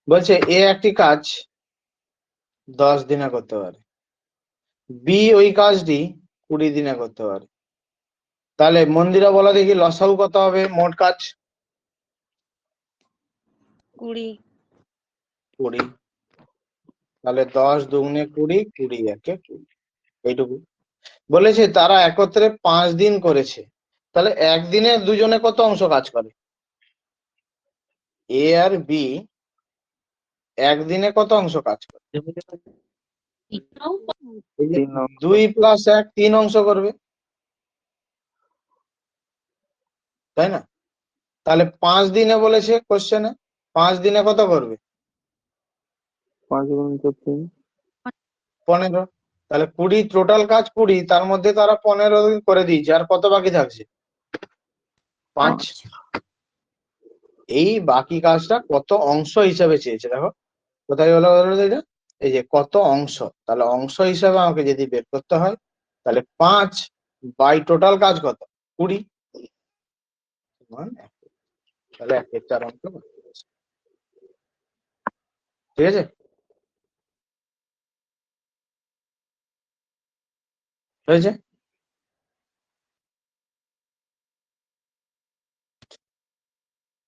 বলছে এ একটি কাজ 10 দিনে করতে পারে, বি ওই কাজটি 20 দিনে করতে পারে। তাহলে মন্দিরা বলা দেখি লসাগু কত হবে মোট কাজ? 20। 20। তাহলে 10 দুগুণে 20, 20 একে 20, এইটুকু। বলেছে তারা একত্রে 5 দিন করেছে, তাহলে একদিনে দুজনে কত অংশ কাজ করে? এ আর বি একদিনে কত অংশ কাজ করে? এটাও এই যে 3 অংশ। 2 + 1 3 অংশ করবে, তাই না? তাহলে 5 দিনে বলেছে কোশ্চেনে, 5 দিনে কত করবে? 5 গুণিতক 3। 15। তাহলে 20, টোটাল কাজ 20, তার মধ্যে তারা 15 দিন করে দিয়েছে, আর কত বাকি থাকছে? 5। এই বাকি কাজটা কত অংশ হিসাবে চেয়েছে, দেখো কোথায় বলা হলো এটা, এই যে কত অংশ। তাহলে অংশ হিসাবে আমাকে যদি বের করতে হয়, তাহলে 5 বাই টোটাল কাজ কত? 20। তাহলে 1/4 অংশ বাকি আছে। ঠিক আছে, হয়েছে?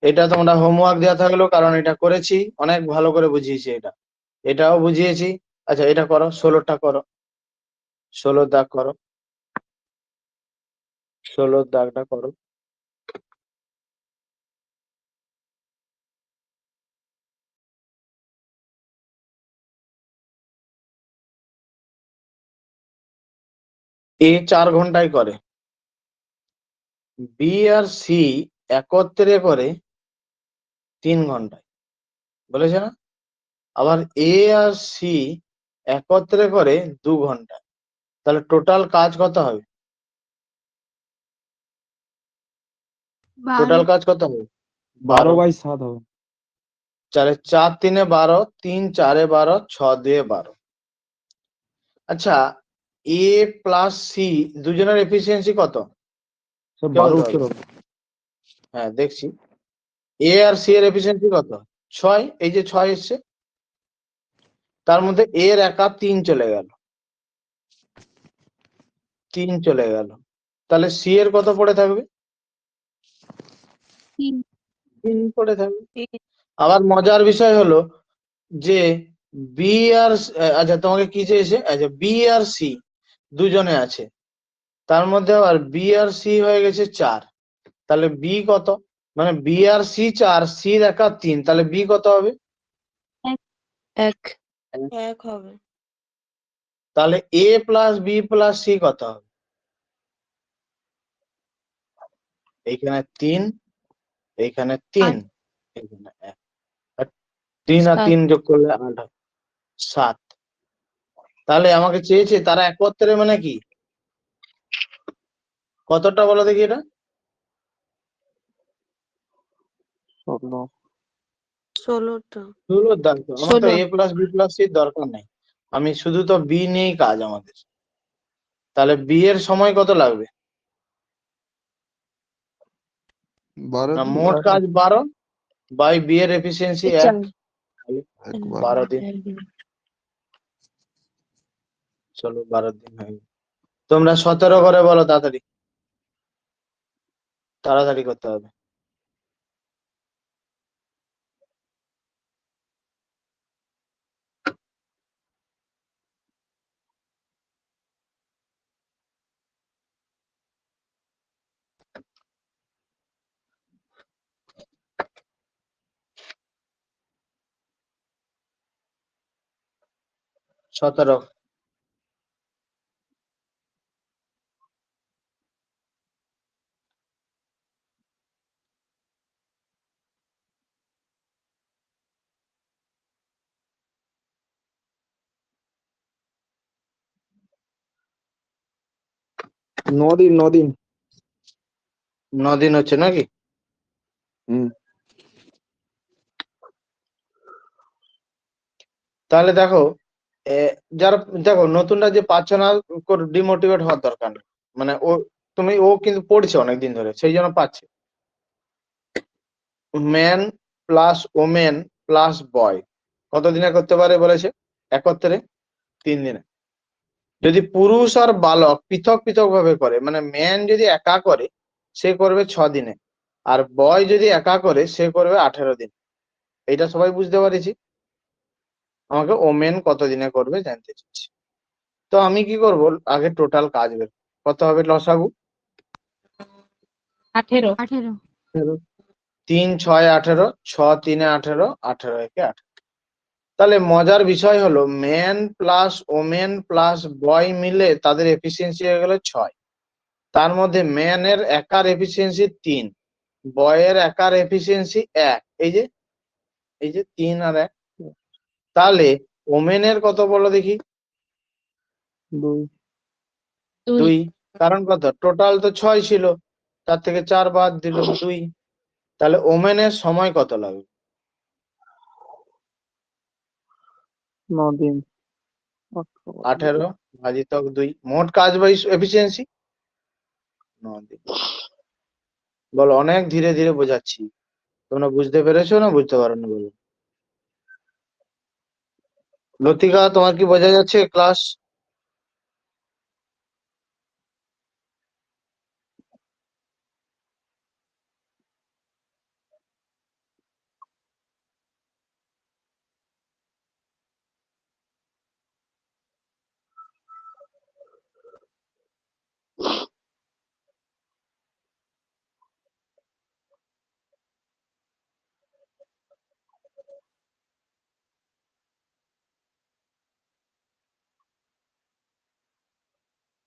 এটা তোমরা হোমওয়ার্ক দেওয়া থাকলো, কারণ এটা করেছি, অনেক ভালো করে বুঝিয়েছি এটা, এটাও বুঝিয়েছি। আচ্ছা এটা করো, 16টা করো, 16 দাগ করো, 16 দাগটা করো। এ 4 ঘন্টায় করে, বি আর সি একত্রে করে 3 ঘন্টায়, বলেছে না? আবার এ আর সি একত্রে করে 2 ঘন্টায়, তাহলে টোটাল কাজ কত হবে? 12। টোটাল কাজ কত হবে? 12/7 হবে। তাহলে 4 × 3 = 12, 3 × 4 = 12, 6 × 2 = 12। আচ্ছা, এ প্লাস সি দুজনের এফিসিয়েন্সি কত? সব কে 12 বলতে উত্তর পারবে? হবে। হ্যাঁ দেখছি, এ আর সি এর এফিসিয়েন্সি কত? 6। এই যে 6 এসছে, তার মধ্যে এর একা 3 চলে গেল, 3 চলে গেল, তাহলে সি এর কত পড়ে থাকবে? 3 পড়ে থাকবে। আবার মজার বিষয় হলো যে বি আর আচ্ছা তোমাকে কি চেয়েছে, আচ্ছা বি আর সি দুজনে আছে, তার মধ্যে আবার বি আর সি হয়ে গেছে 4, তাহলে বি কত? মানে বি আর সি 4, সির একা 3, তাহলে বি কত হবে? 1 হবে। তাহলে এ প্লাস বি প্লাস সি কত হবে? এইখানে 3, এইখানে 3, এইখানে 1, 3 আর 3 যোগ করলে 8 হয়, 7। তাহলে আমাকে চেয়েছে তারা একত্রে মানে কি কতটা বলো দেখি এটা? 16। 16টা। 16 দাগ তো, আমার তো 16। এ প্লাস বি প্লাস সি দরকার নেই, আমি শুধু তো বি নিয়েই কাজ আমাদের। তাহলে বি এর সময় কত লাগবে? 12 না, দিন। মোট কাজ 12 বাই বি এর এফিসিয়েন্সি 1, 12 দিন। চলো 12 দিন হয়ে গেল। তোমরা 17 করে বলো, তাড়াতাড়ি তাড়াতাড়ি করতে হবে। 17। দিন 9 দিন। 9 দিন হচ্ছে নাকি? হুম। তাহলে দেখো, যারা দেখো নতুনরা যে পাচ্ছে না, ডিমোটিভেট হওয়ার দরকার নেই। মানে ও কিন্তু পড়ছে অনেকদিন ধরে, সেই জন্য পাচ্ছে। ম্যান প্লাস ওমেন প্লাস বয় কত দিনে করতে পারে বলেছে? একত্রে 3 দিনে। যদি পুরুষ আর বালক পৃথক পৃথক ভাবে করে, মানে ম্যান যদি একা করে সে করবে 6 দিনে, আর বয় যদি একা করে সে করবে 18 দিন। এইটা সবাই বুঝতে পারছি। আমাকে ওমেন কত দিনে করবে জানতে চাচ্ছি। তো আমি কি করব, আগে টোটাল কাজ বের করব। কত হবে লসাগু? 18। 18। 3 6 18, 6 3 18, 18 একে 18। তাহলে মজার বিষয় হলো ম্যান প্লাস ওমেন প্লাস বয় মিলে তাদের এফিসিয়েন্সি হয়ে গেল 6। তার মধ্যে ম্যানের একার এফিসিয়েন্সি 3, বয়ের একার এফিসিয়েন্সি 1। এই যে 3 আর 1। তাহলে ওমেনের কত বলো দেখি? 2। 2। কারণ কত, টোটাল তো 6 ছিল, তার থেকে 4 বাদ দিল 2। তাহলে ওমেনের সময় কত লাগবে? 9 দিন। 18 ভাজিতক 2। মোট কাজ বাই এফিসিয়েন্সি 9 দিন। বলো, অনেক ধীরে ধীরে বোঝাচ্ছি, তোমরা বুঝতে পেরেছো না বুঝতে পারোনি বলো? লতিকা, তোমার কি বোঝা যাচ্ছে ক্লাস?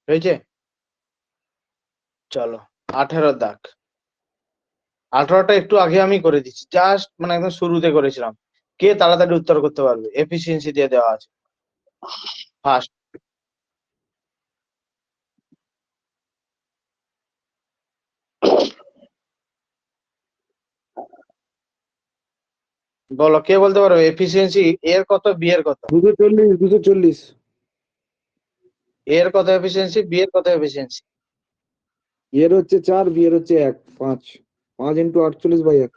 হয়েছে? চলো 18 দাগ। 18টা একটু আগে আমি করে দিচ্ছি, জাস্ট মানে একদম শুরুতে করেছিলাম। কে তাড়াতাড়ি উত্তর করতে পারবে? এফিসিয়েন্সি দিয়ে দেওয়া আছে। ফার্স্ট বলো, কে বলতে পারবে এফিসিয়েন্সি এর কত, বি এর কত? 240 240। এর কত এফিসিয়েন্সি, বি এর কত এফিসিয়েন্সি? এর হচ্ছে 4, বি এর হচ্ছে 1। 5 5 × 48/1।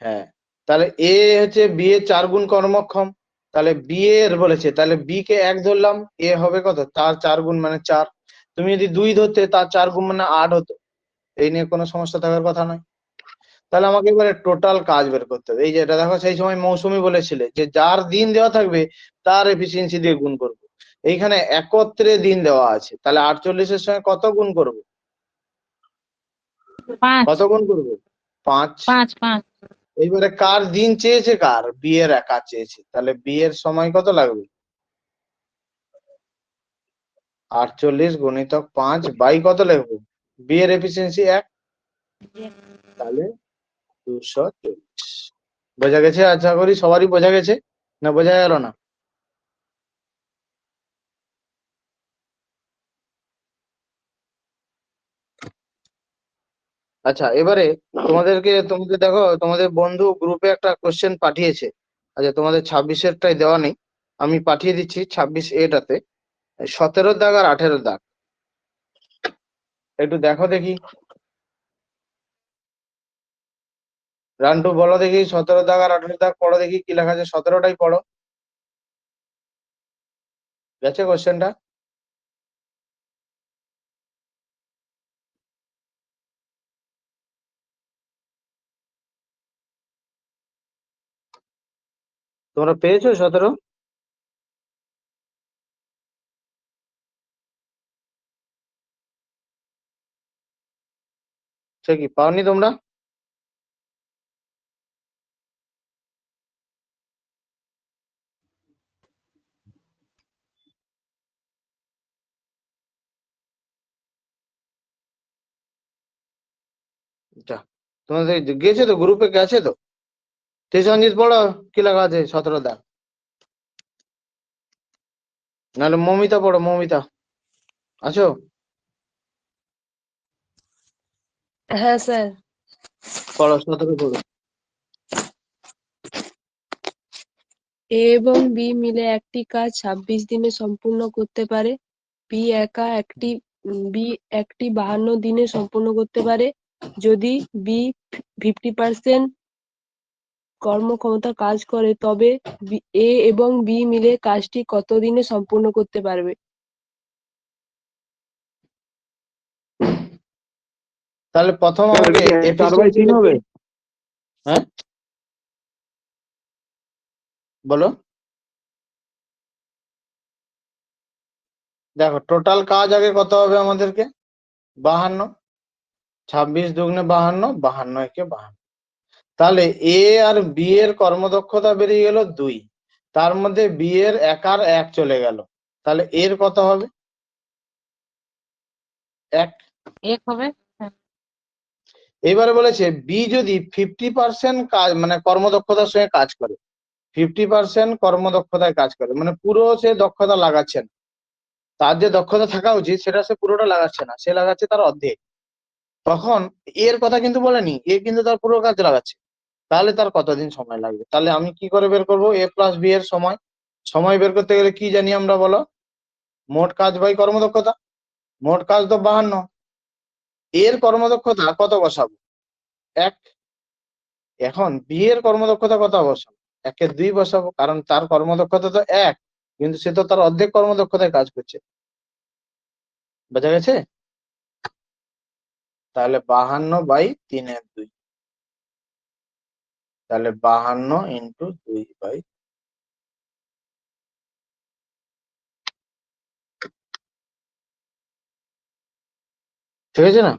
হ্যাঁ, তাহলে এ হচ্ছে বি এর 4 গুণ কর্মক্ষম। তাহলে বি এর বলেছে, তাহলে বি কে 1 ধরলাম, এ হবে কত, তার 4 গুণ মানে 4। তুমি যদি 2 ধরতে, তার 4 গুণ মানে 8 হতো। এই নিয়ে কোনো সমস্যা থাকার কথা নয়। তাহলে আমাকে এবারে টোটাল কাজ বের করতে হবে। এই যে এটা দেখো, সেই সময় মৌসুমী বলেছিলে যে যার দিন দেওয়া থাকবে তার এফিসিয়েন্সি দিয়ে গুণ করব। এইখানে একত্রে দিন দেওয়া আছে, তাহলে 48-এর সঙ্গে কত গুণ করব? 5 কত গুণ করব? 5। 5 5। এইবারে কার দিন চেয়েছে, কার? বি এর একা চেয়েছে, তাহলে বি এর সময় কত লাগবে? 48 × 5 বাই কত লিখবো? বি এর এফিসিয়েন্সি 1, তাহলে 240। বোঝা গেছে? আশা করি সবারই বোঝা গেছে, না বোঝা গেল না? আচ্ছা, এবারে তোমাদের দেখো, তোমাদের বন্ধু গ্রুপে একটা কোশ্চেন পাঠিয়েছে। আচ্ছা, তোমাদের 26-এরটাই দেওয়া নেই, আমি পাঠিয়ে দিচ্ছি 26A-টাতে। 17 দাগ আর 18 দাগ একটু দেখো দেখি। রান্টু বলো দেখি, 17 দাগ আর 18 দাগ পড়ো দেখি কি লেখা আছে। 17টাই পড়ো। গেছে কোশ্চেনটা? তোমরা পেয়েছো 17? সে কি পাওনি তোমরা? যা তোমাদের গেছে তো, গ্রুপে গেছে তো। সঞ্জিত পড়ো কি লেখা আছে 17 দাগ, নাহলে মমিতা পড়ো, মমিতা আছো? হ্যাঁ স্যার। পড়ো 17 পড়ো। এ এবং বি মিলে একটি কাজ 26 দিনে সম্পূর্ণ করতে পারে। বি একটি 52 দিনে সম্পূর্ণ করতে পারে। যদি বি 50% কর্মক্ষমতা কাজ করে, তবে এ এবং বি মিলে কাজটি কত দিনে সম্পূর্ণ করতে পারবে? তাহলে প্রথম স্যার আমাকে এটা কি 4/3 হবে? হ্যাঁ বলো। দেখো টোটাল কাজ আগে কত হবে আমাদেরকে, 52, 26 দুগুণে 52, 52 একে 52। তাহলে এ আর বি এর কর্মদক্ষতা বেরিয়ে গেল 2, তার মধ্যে বি এর 1 আর 1 চলে গেল, তাহলে এর কত হবে? 1। 1 হবে। হ্যাঁ। এবারে বলেছে বি যদি 50% কাজ মানে কর্মদক্ষতার সঙ্গে কাজ করে, 50% কর্মদক্ষতায় কাজ করে, মানে পুরো সে দক্ষতা লাগাচ্ছে না, তার যে দক্ষতা থাকা উচিত সেটা সে পুরোটা লাগাচ্ছে না, সে লাগাচ্ছে তার অর্ধেক। তখন এর কথা কিন্তু বলেনি, এ কিন্তু তার পুরো কাজ লাগাচ্ছে, তাহলে তার কতদিন সময় লাগবে? তাহলে আমি কি করে বের করবো এ প্লাস বি এর সময়? সময় বের করতে গেলে কি জানি আমরা, বলো? মোট কাজ বাই কর্মদক্ষতা। মোট কাজ তো 52, এর কর্মদক্ষতা কত বসাবো? 1। এখন বি এর কর্মদক্ষতা কত বসাবো? 1 2 বসাবো, কারণ তার কর্মদক্ষতা তো 1, কিন্তু সে তো তার অর্ধেক কর্মদক্ষতায় কাজ করছে। বোঝা গেছে? তাহলে 52/3/2, তাহলে 52 × 2/, ঠিক আছে না?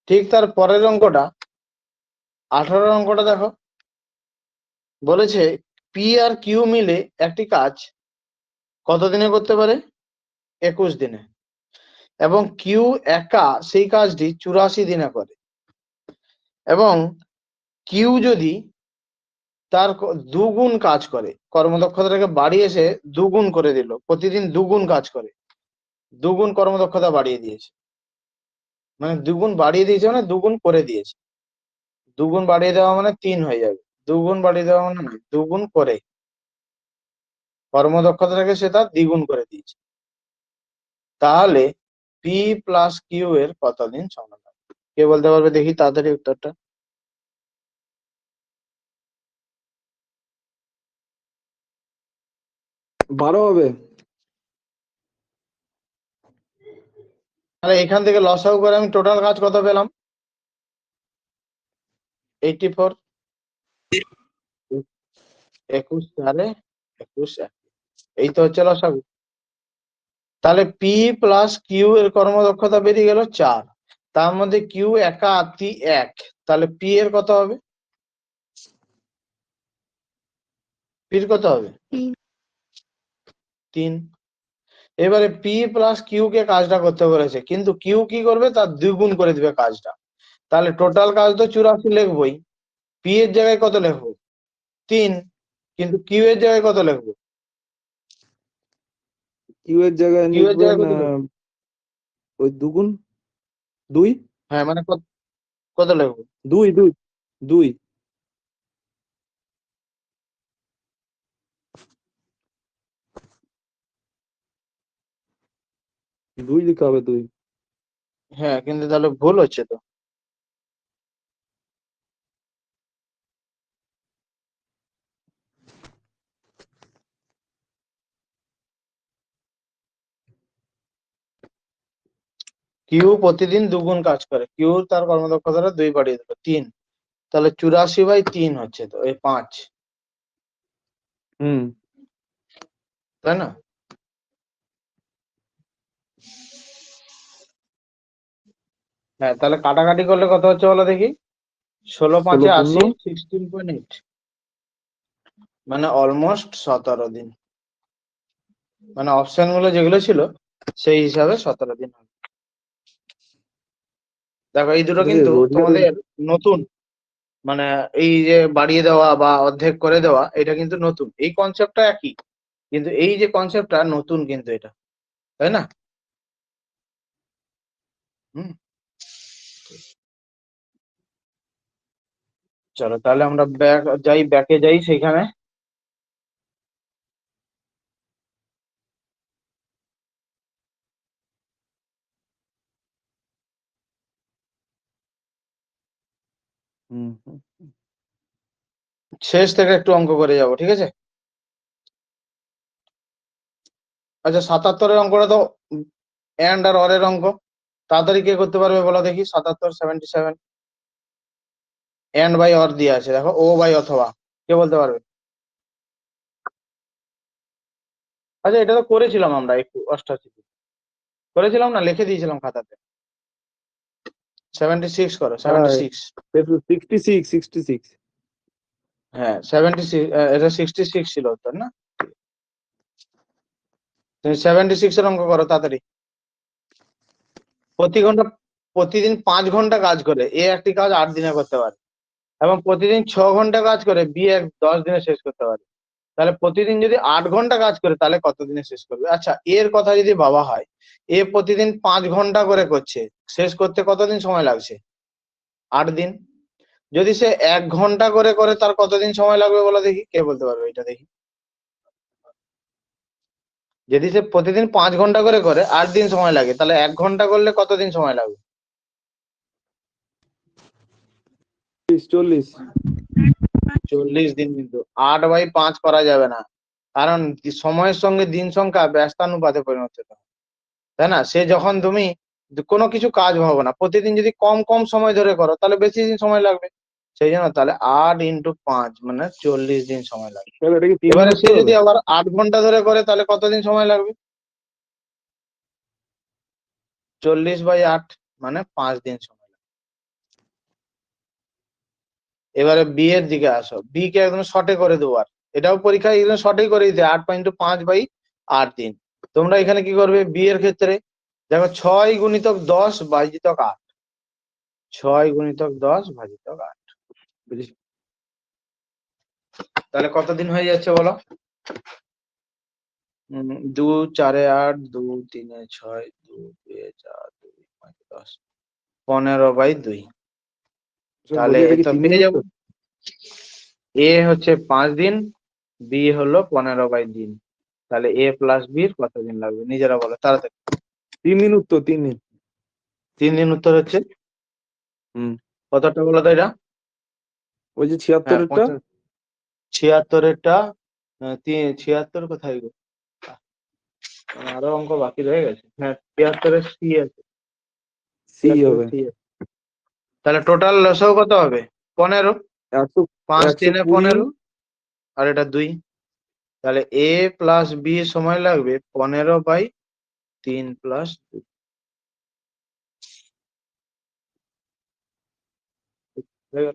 ঠিক তার পরের অঙ্কটা 18 অঙ্কটা দেখো, বলেছে পি আর কিউ মিলে একটি কাজ কত দিনে করতে পারে? 21 দিনে, এবং কিউ একা সেই কাজটি 84 দিনে করে, এবং কিউ যদি তার দুগুণ কাজ করে, কর্মদক্ষতাটাকে বাড়িয়ে এসে দুগুণ করে দিল, প্রতিদিন দুগুণ কাজ করে, দুগুণ কর্মদক্ষতা বাড়িয়ে দিয়েছে, মানে দুগুণ বাড়িয়ে দিয়েছে মানে দুগুণ করে দিয়েছে, দুগুণ বাড়িয়ে দেওয়া মানে 3 হয়ে যাবে, দুগুণ বাড়িয়ে দেওয়া মানে নয়, দুগুণ করে কর্মদক্ষতাটাকে সে তার দ্বিগুণ করে দিয়েছে। তাহলে পি প্লাস কিউ এর কতদিন সময় লাগবে? কে বলতে পারবে দেখি তাড়াতাড়ি উত্তরটা? বারো হবে। তাহলে এখান থেকে লসাগু করে আমি টোটাল কাজ কত পেলাম? 84। 21 তাহলে 21, এই তো হচ্ছে লসাগু। তাহলে পি প্লাস কিউ এর কর্মদক্ষতা বেরিয়ে গেল 4, তার মধ্যে কিউ একা আত্মি 1, তাহলে পি এর কত হবে? পির কত হবে? 3। এবারে পি প্লাস কিউ কে কাজটা করতে বলেছে, কিন্তু কিউ কি করবে? তার দ্বিগুণ করে দিবে কাজটা, তাহলে টোটাল কাজ তো 84 লিখবই, পি এর জায়গায় কত লিখবো? 3, কিন্তু কিউ এর জায়গায় কত লিখবো? কিউ এর জায়গায় কিউ এর লিখবেন জায়গায় কত লিখবো? ওই দুগুণ 2। হ্যাঁ মানে কত কত লিখবো? 2 2 2। 2 লিখতে হবে 2। হ্যাঁ কিন্তু তাহলে ভুল হচ্ছে তো। কিউ প্রতিদিন দুগুণ কাজ করে, কিউ তার কর্মদক্ষতাটা 2 বাড়িয়ে দিল 3, তাহলে 84/3 হচ্ছে তো, এই 5, হুম। তাই না? হ্যাঁ তাহলে কাটাকাটি করলে কত হচ্ছে বলো দেখি? 16 5 16 80, পূর্ণ 16.8, মানে অলমোস্ট 17 দিন, মানে অপশন গুলো যেগুলো ছিল সেই হিসাবে 17 দিন হবে। দেখো এই দুটো এটা কি কিন্তু রোজগার তোমাদের নতুন, মানে এই যে বাড়িয়ে দেওয়া বা অর্ধেক করে দেওয়া এটা কিন্তু নতুন, এই কনসেপ্টটা একই, কিন্তু এই যে কনসেপ্টটা নতুন কিন্তু এটা, তাই না? হুম, চলো তাহলে আমরা ব্যাকে যাই সেখানে। হুম হুম। শেষ থেকে একটু অঙ্ক করে যাব, ঠিক আছে? আচ্ছা 77-এর অঙ্কটা তো এন্ড আর অর এর অঙ্ক, তাড়াতাড়ি কে করতে পারবে বলো দেখি? 77, 77 এন্ড বাই অর দিয়ে আছে, দেখো ও বাই অথবা, কে বলতে পারবে? আচ্ছা এটা তো করেছিলাম আমরা একটু 88 করেছিলাম না, লিখে দিয়েছিলাম খাতাতে। 76 করো, হ্যাঁ 76। 66 হ্যাঁ 76, এটা 66 ছিল উত্তর না? তুমি 76 এর অঙ্ক করো তাড়াতাড়ি। প্রতিদিন 5 ঘন্টা কাজ করে এ একটি কাজ 8 দিনে করতে পারে, এবং প্রতিদিন 6 ঘন্টা কাজ করে বি 10 দিনে শেষ করতে পারে। তাহলে প্রতিদিন যদি 8 ঘন্টা কাজ করে তাহলে কত দিনে শেষ করবে? আচ্ছা এর কথা যদি ভাবা হয়, এ প্রতিদিন 5 ঘন্টা করে করছে, শেষ করতে কতদিন সময় লাগছে? 8 দিন। যদি সে 1 ঘন্টা করে করে তার কতদিন সময় লাগবে বলো দেখি, কে বলতে পারবে এটা দেখি? যদি সে প্রতিদিন 5 ঘন্টা করে করে 8 দিন সময় লাগে, তাহলে 1 ঘন্টা করলে কতদিন সময় লাগবে? 40 40 দিন। কিন্তু 8/5 করা যাবে না, কারণ সময়ের সঙ্গে দিন সংখ্যা ব্যস্তানুপাতে পরিবর্তিত হয়, তাই না? সে যখন তুমি কোনো কিছু কাজ ভাবো না, প্রতিদিন যদি কম কম সময় ধরে করো তাহলে বেশি দিন সময় লাগবে। সেই জন্য তাহলে 8 × 5 মানে 40 দিন সময় লাগবে। তাহলে এটা কি 3 দিন এবারে সে উত্তর যদি হবে? আবার 8 ঘন্টা ধরে করে তাহলে কতদিন সময় লাগবে? 40/8 মানে 5 দিন সময় লাগবে। এবারে বি এর দিকে আসো, বি কে একদম শর্টে করে দেবো, আর এটাও পরীক্ষায় একদম শর্টেই করে দিতে 8 × 5/8 দিন। তোমরা এখানে কি করবে বি এর ক্ষেত্রে? দেখো 6 × 10 / 8, 6 × 10 / 8 বুঝেছি। তাহলে কতদিন হয়ে যাচ্ছে বলো? 2 4 8, 2 3 6, 2 2 4, 2 5 10, 15/2। তাহলে বলছি এটা কি তো 3 দিন পেয়ে যাবো, উত্তর? এ হচ্ছে 5 দিন, বি হলো 15/2। তাহলে এ প্লাস বি এর কতদিন লাগবে নিজেরা বলো তাড়াতাড়ি। 3 দিন উত্তর, 3 দিন। 3 দিন উত্তর হচ্ছে হুম। কতটা বলো তো এটা? বলছি হ্যাঁ 76-এরটা 76-এরটা 76 কোথায় গো? আরো অঙ্ক বাকি রয়ে গেছে। হ্যাঁ 76-এর সি আছে, সি 76-এর হবে। সি আছে। তাহলে টোটাল লসও কত হবে? 15। 100 5 3 120 15 আর এটা 2। তাহলে এ প্লাস বি সময় লাগবে 15/3 + 2।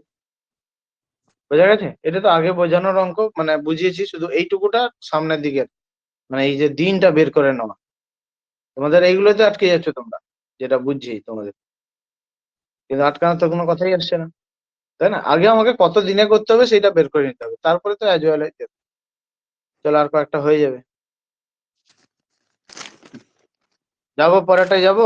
বোঝা গেছে? এটা তো আগে বোঝানোর অঙ্ক, মানে বুঝিয়েছি, শুধু এইটুকুটা সামনের দিকের, মানে এই যে দিনটা বের করে নেওয়া। তোমাদের এইগুলোতে আটকে যাচ্ছ তোমরা, যেটা বুঝছি তোমাদের, কিন্তু আটকানোর তো কোনো কথাই আসছে না, তাই না? আগে আমাকে কত দিনে করতে হবে সেটা বের করে নিতে হবে, তারপরে তো অ্যাজ ওয়েল এজ। চলো আর কয়েকটা হয়ে যাবে। যাবো পরেরটায় যাবো।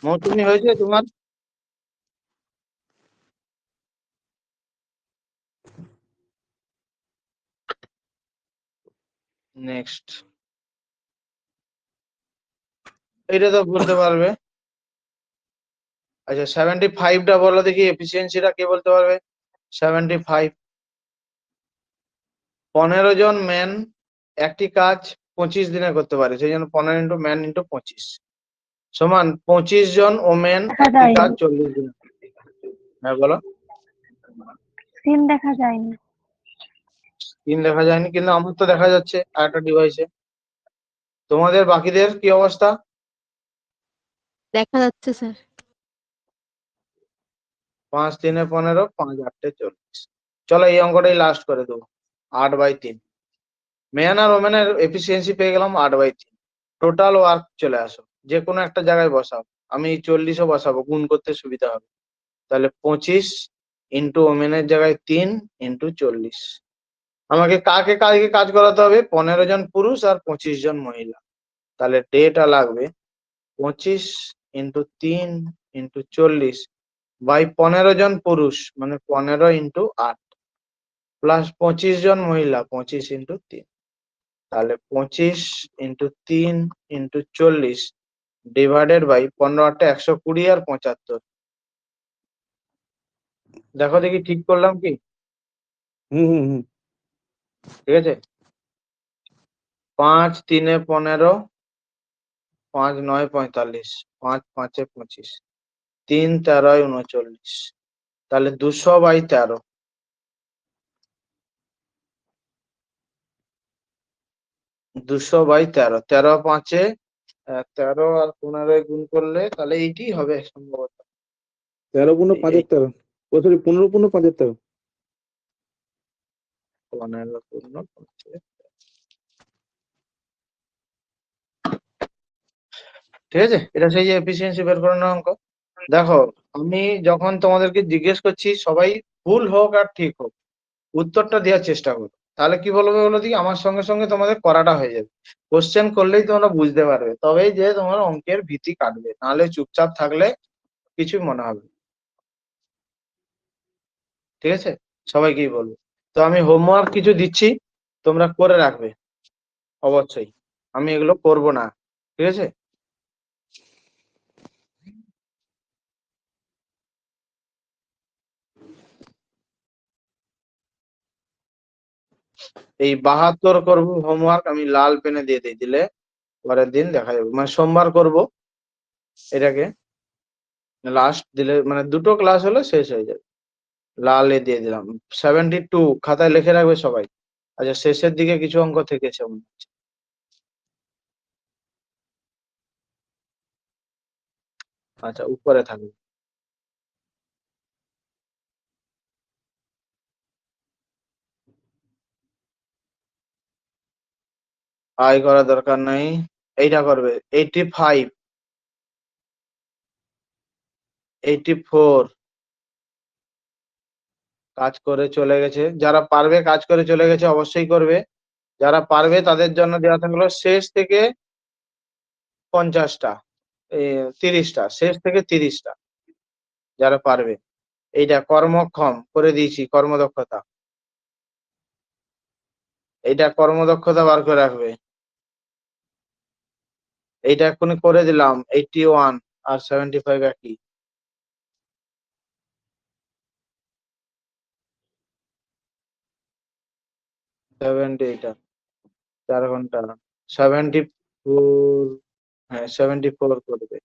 মৌসুমি হয়েছে তোমার? নেক্সট, এটা তো বলতে পারবে। আচ্ছা 75টা বলো দেখি, এফিসিয়েন্সিটা কে বলতে পারবে? 75, 15 জন ম্যান একটি কাজ 25 দিনে করতে পারে, সেই জন্য 15 × ম্যান × 25 সমান 25 জন ওমেন দেখা একটি কাজ যায়নি, 40 দিনে। হ্যাঁ বলো। সিন দেখা যায়নি। স্ক্রিন দেখা যায়নি, কিন্তু আমার তো দেখা যাচ্ছে আরেকটা ডিভাইসে। তোমাদের বাকিদের কি অবস্থা? দেখা যাচ্ছে স্যার। 5 3 15, 5 8 40। চলো এই অঙ্কটাই লাস্ট করে দেবো। 8/3 ম্যান আর ওমেনের এফিসিয়েন্সি পেয়ে গেলাম 8/3। টোটাল ওয়ার্ক চলে আসো, যে কোনো একটা জায়গায় বসাও। আমি 40ও বসাবো, গুণ করতে সুবিধা হবে। তাহলে 25 ইন্টু ওমেনের জায়গায় 3 ইন্টু 40। আমাকে কাকে কাকে কাজ করাতে হবে? 15 জন পুরুষ আর 25 জন মহিলা। তাহলে ডেটা লাগবে 25 ইন্টু 3 ইন্টু 40 বাই 15 জন পুরুষ, মানে 15 ইন্টু 8 প্লাস 25 জন মহিলা, 25 ইন্টু 3। তাহলে 25 ইন্টু 3 ইন্টু 40 ডিভাইডেড বাই 15 120 আর 75। দেখো দেখি ঠিক করলাম কি? হুম হুম হুম ঠিক আছে। 5 3 15, 5 9 45, 5 5 25, 3 13 39। তাহলে 200 বাই 13, 200 বাই 13, 13 5 13 আর 15 গুণ করলে তাহলে এইটি হবে সম্ভবত। 13 পূর্ণ 75, ও সরি 15 পূর্ণ 75। 15 পূর্ণ 5। ঠিক আছে, এটা সেই যে এফিসিয়েন্সি বের করানোর অঙ্ক। দেখো, আমি যখন তোমাদেরকে জিজ্ঞেস করছি, সবাই ভুল হোক আর ঠিক হোক উত্তরটা দেওয়ার চেষ্টা করো। তাহলে কি বলবে বলো দেখি, আমার সঙ্গে সঙ্গে তোমাদের করাটা হয়ে যাবে। কোশ্চেন করলেই তোমরা বুঝতে পারবে, তবেই যে তোমার অঙ্কের ভীতি কাটবে, নাহলে চুপচাপ থাকলে কিছুই মনে হবে না। ঠিক আছে, সবাইকেই বলবো। তো আমি হোমওয়ার্ক কিছু দিচ্ছি, তোমরা করে রাখবে অবশ্যই। আমি এগুলো করব না, ঠিক আছে। এই 72 করবো হোমওয়ার্ক, আমি লাল পেনে দিয়ে দিই, দিলে পরের দিন দেখা যাবে। মানে সোমবার করব এটাকে, লাস্ট দিলে মানে দুটো ক্লাস হলে শেষ হয়ে যাবে। লালে দিয়ে দিলাম। 72 খাতায় লিখে রাখবে সবাই। আচ্ছা, শেষের দিকে কিছু অঙ্ক থেকেছে মনে হচ্ছে। আচ্ছা, উপরে থাকবে। আয় করার দরকার নাই, এইটা করবে। 85, 84 কাজ করে চলে গেছে। যারা পারবে কাজ করে চলে গেছে অবশ্যই করবে। যারা পারবে তাদের জন্য দেওয়া থাকলো শেষ থেকে 50টা, 30টা, শেষ থেকে 30টা যারা পারবে। এইটা কর্মক্ষম করে দিয়েছি, কর্মদক্ষতা। এইটা কর্মদক্ষতা বার করে রাখবে। এইটা এক্ষুনি করে দিলাম, 81 আর 75 একই। 70, এটা 4 ঘন্টা। 74, হ্যাঁ 74 করবে।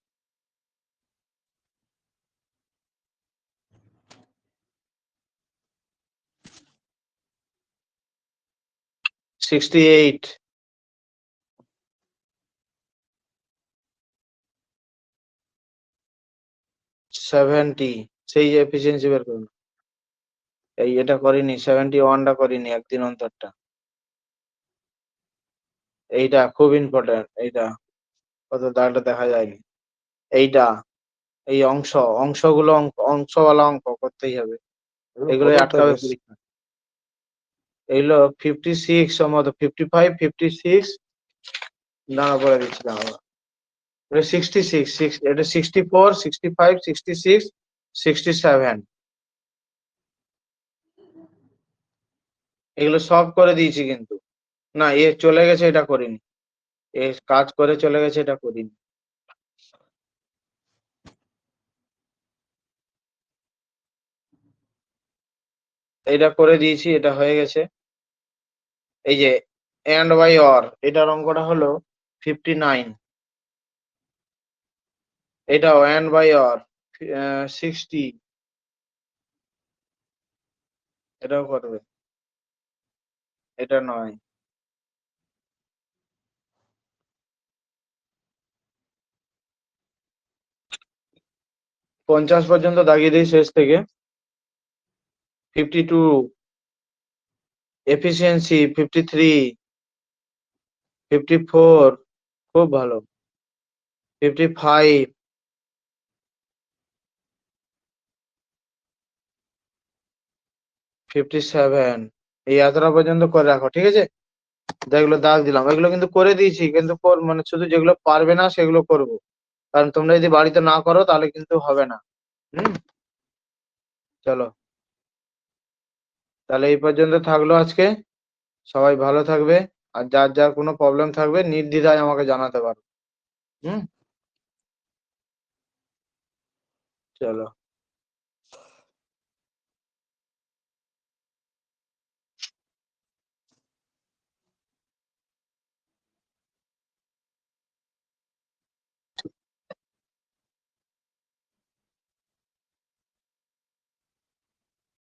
সিক্সটি 70 সেই এফিসিয়েন্সি বের করুন। এই এটা করিনি, 71টা করিনি, একদিন অন্তরটা। এইটা খুব ইম্পর্টেন্ট, এইটা কত দাগটা দেখা যায়নি। এইটা এই অংশগুলো অংশওয়ালা অঙ্ক করতেই হবে, এগুলোই আটকাবে পরীক্ষা। এগুলো 56 সম্ভবত, 55 56 দাঁড়া করে দিচ্ছিলাম আমরা। 66, এটা 64 65 66 67 এগুলো সব করে দিয়েছি, কিন্তু না এ চলে গেছে, এটা করিনি। এ কাজ করে চলে গেছে, এটা করিনি। এটা করে দিয়েছি, এটা হয়ে গেছে। এই যে এন্ড বাই অর, এটার অঙ্কটা হলো 59। এটাও এন্ড বাই অর 60, এটাও করবে। এটা নয়। 50 পর্যন্ত দাগিয়ে দিই শেষ থেকে। 52 এফিসিয়েন্সি, 53 54 খুব ভালো। 55, 57, এই এতটা পর্যন্ত করে রাখো, ঠিক আছে? যেগুলো দাগ দিলাম এগুলো কিন্তু করে দিয়েছি, কিন্তু মানে শুধু যেগুলো পারবে না সেগুলো করব, কারণ তোমরা যদি বাড়িতে না করো তাহলে কিন্তু হবে না। চলো তাহলে এই পর্যন্ত থাকলো আজকে। সবাই ভালো থাকবে, আর যার যার কোনো প্রবলেম থাকবে নির্দ্বিধায় আমাকে জানাতে পারো। চলো।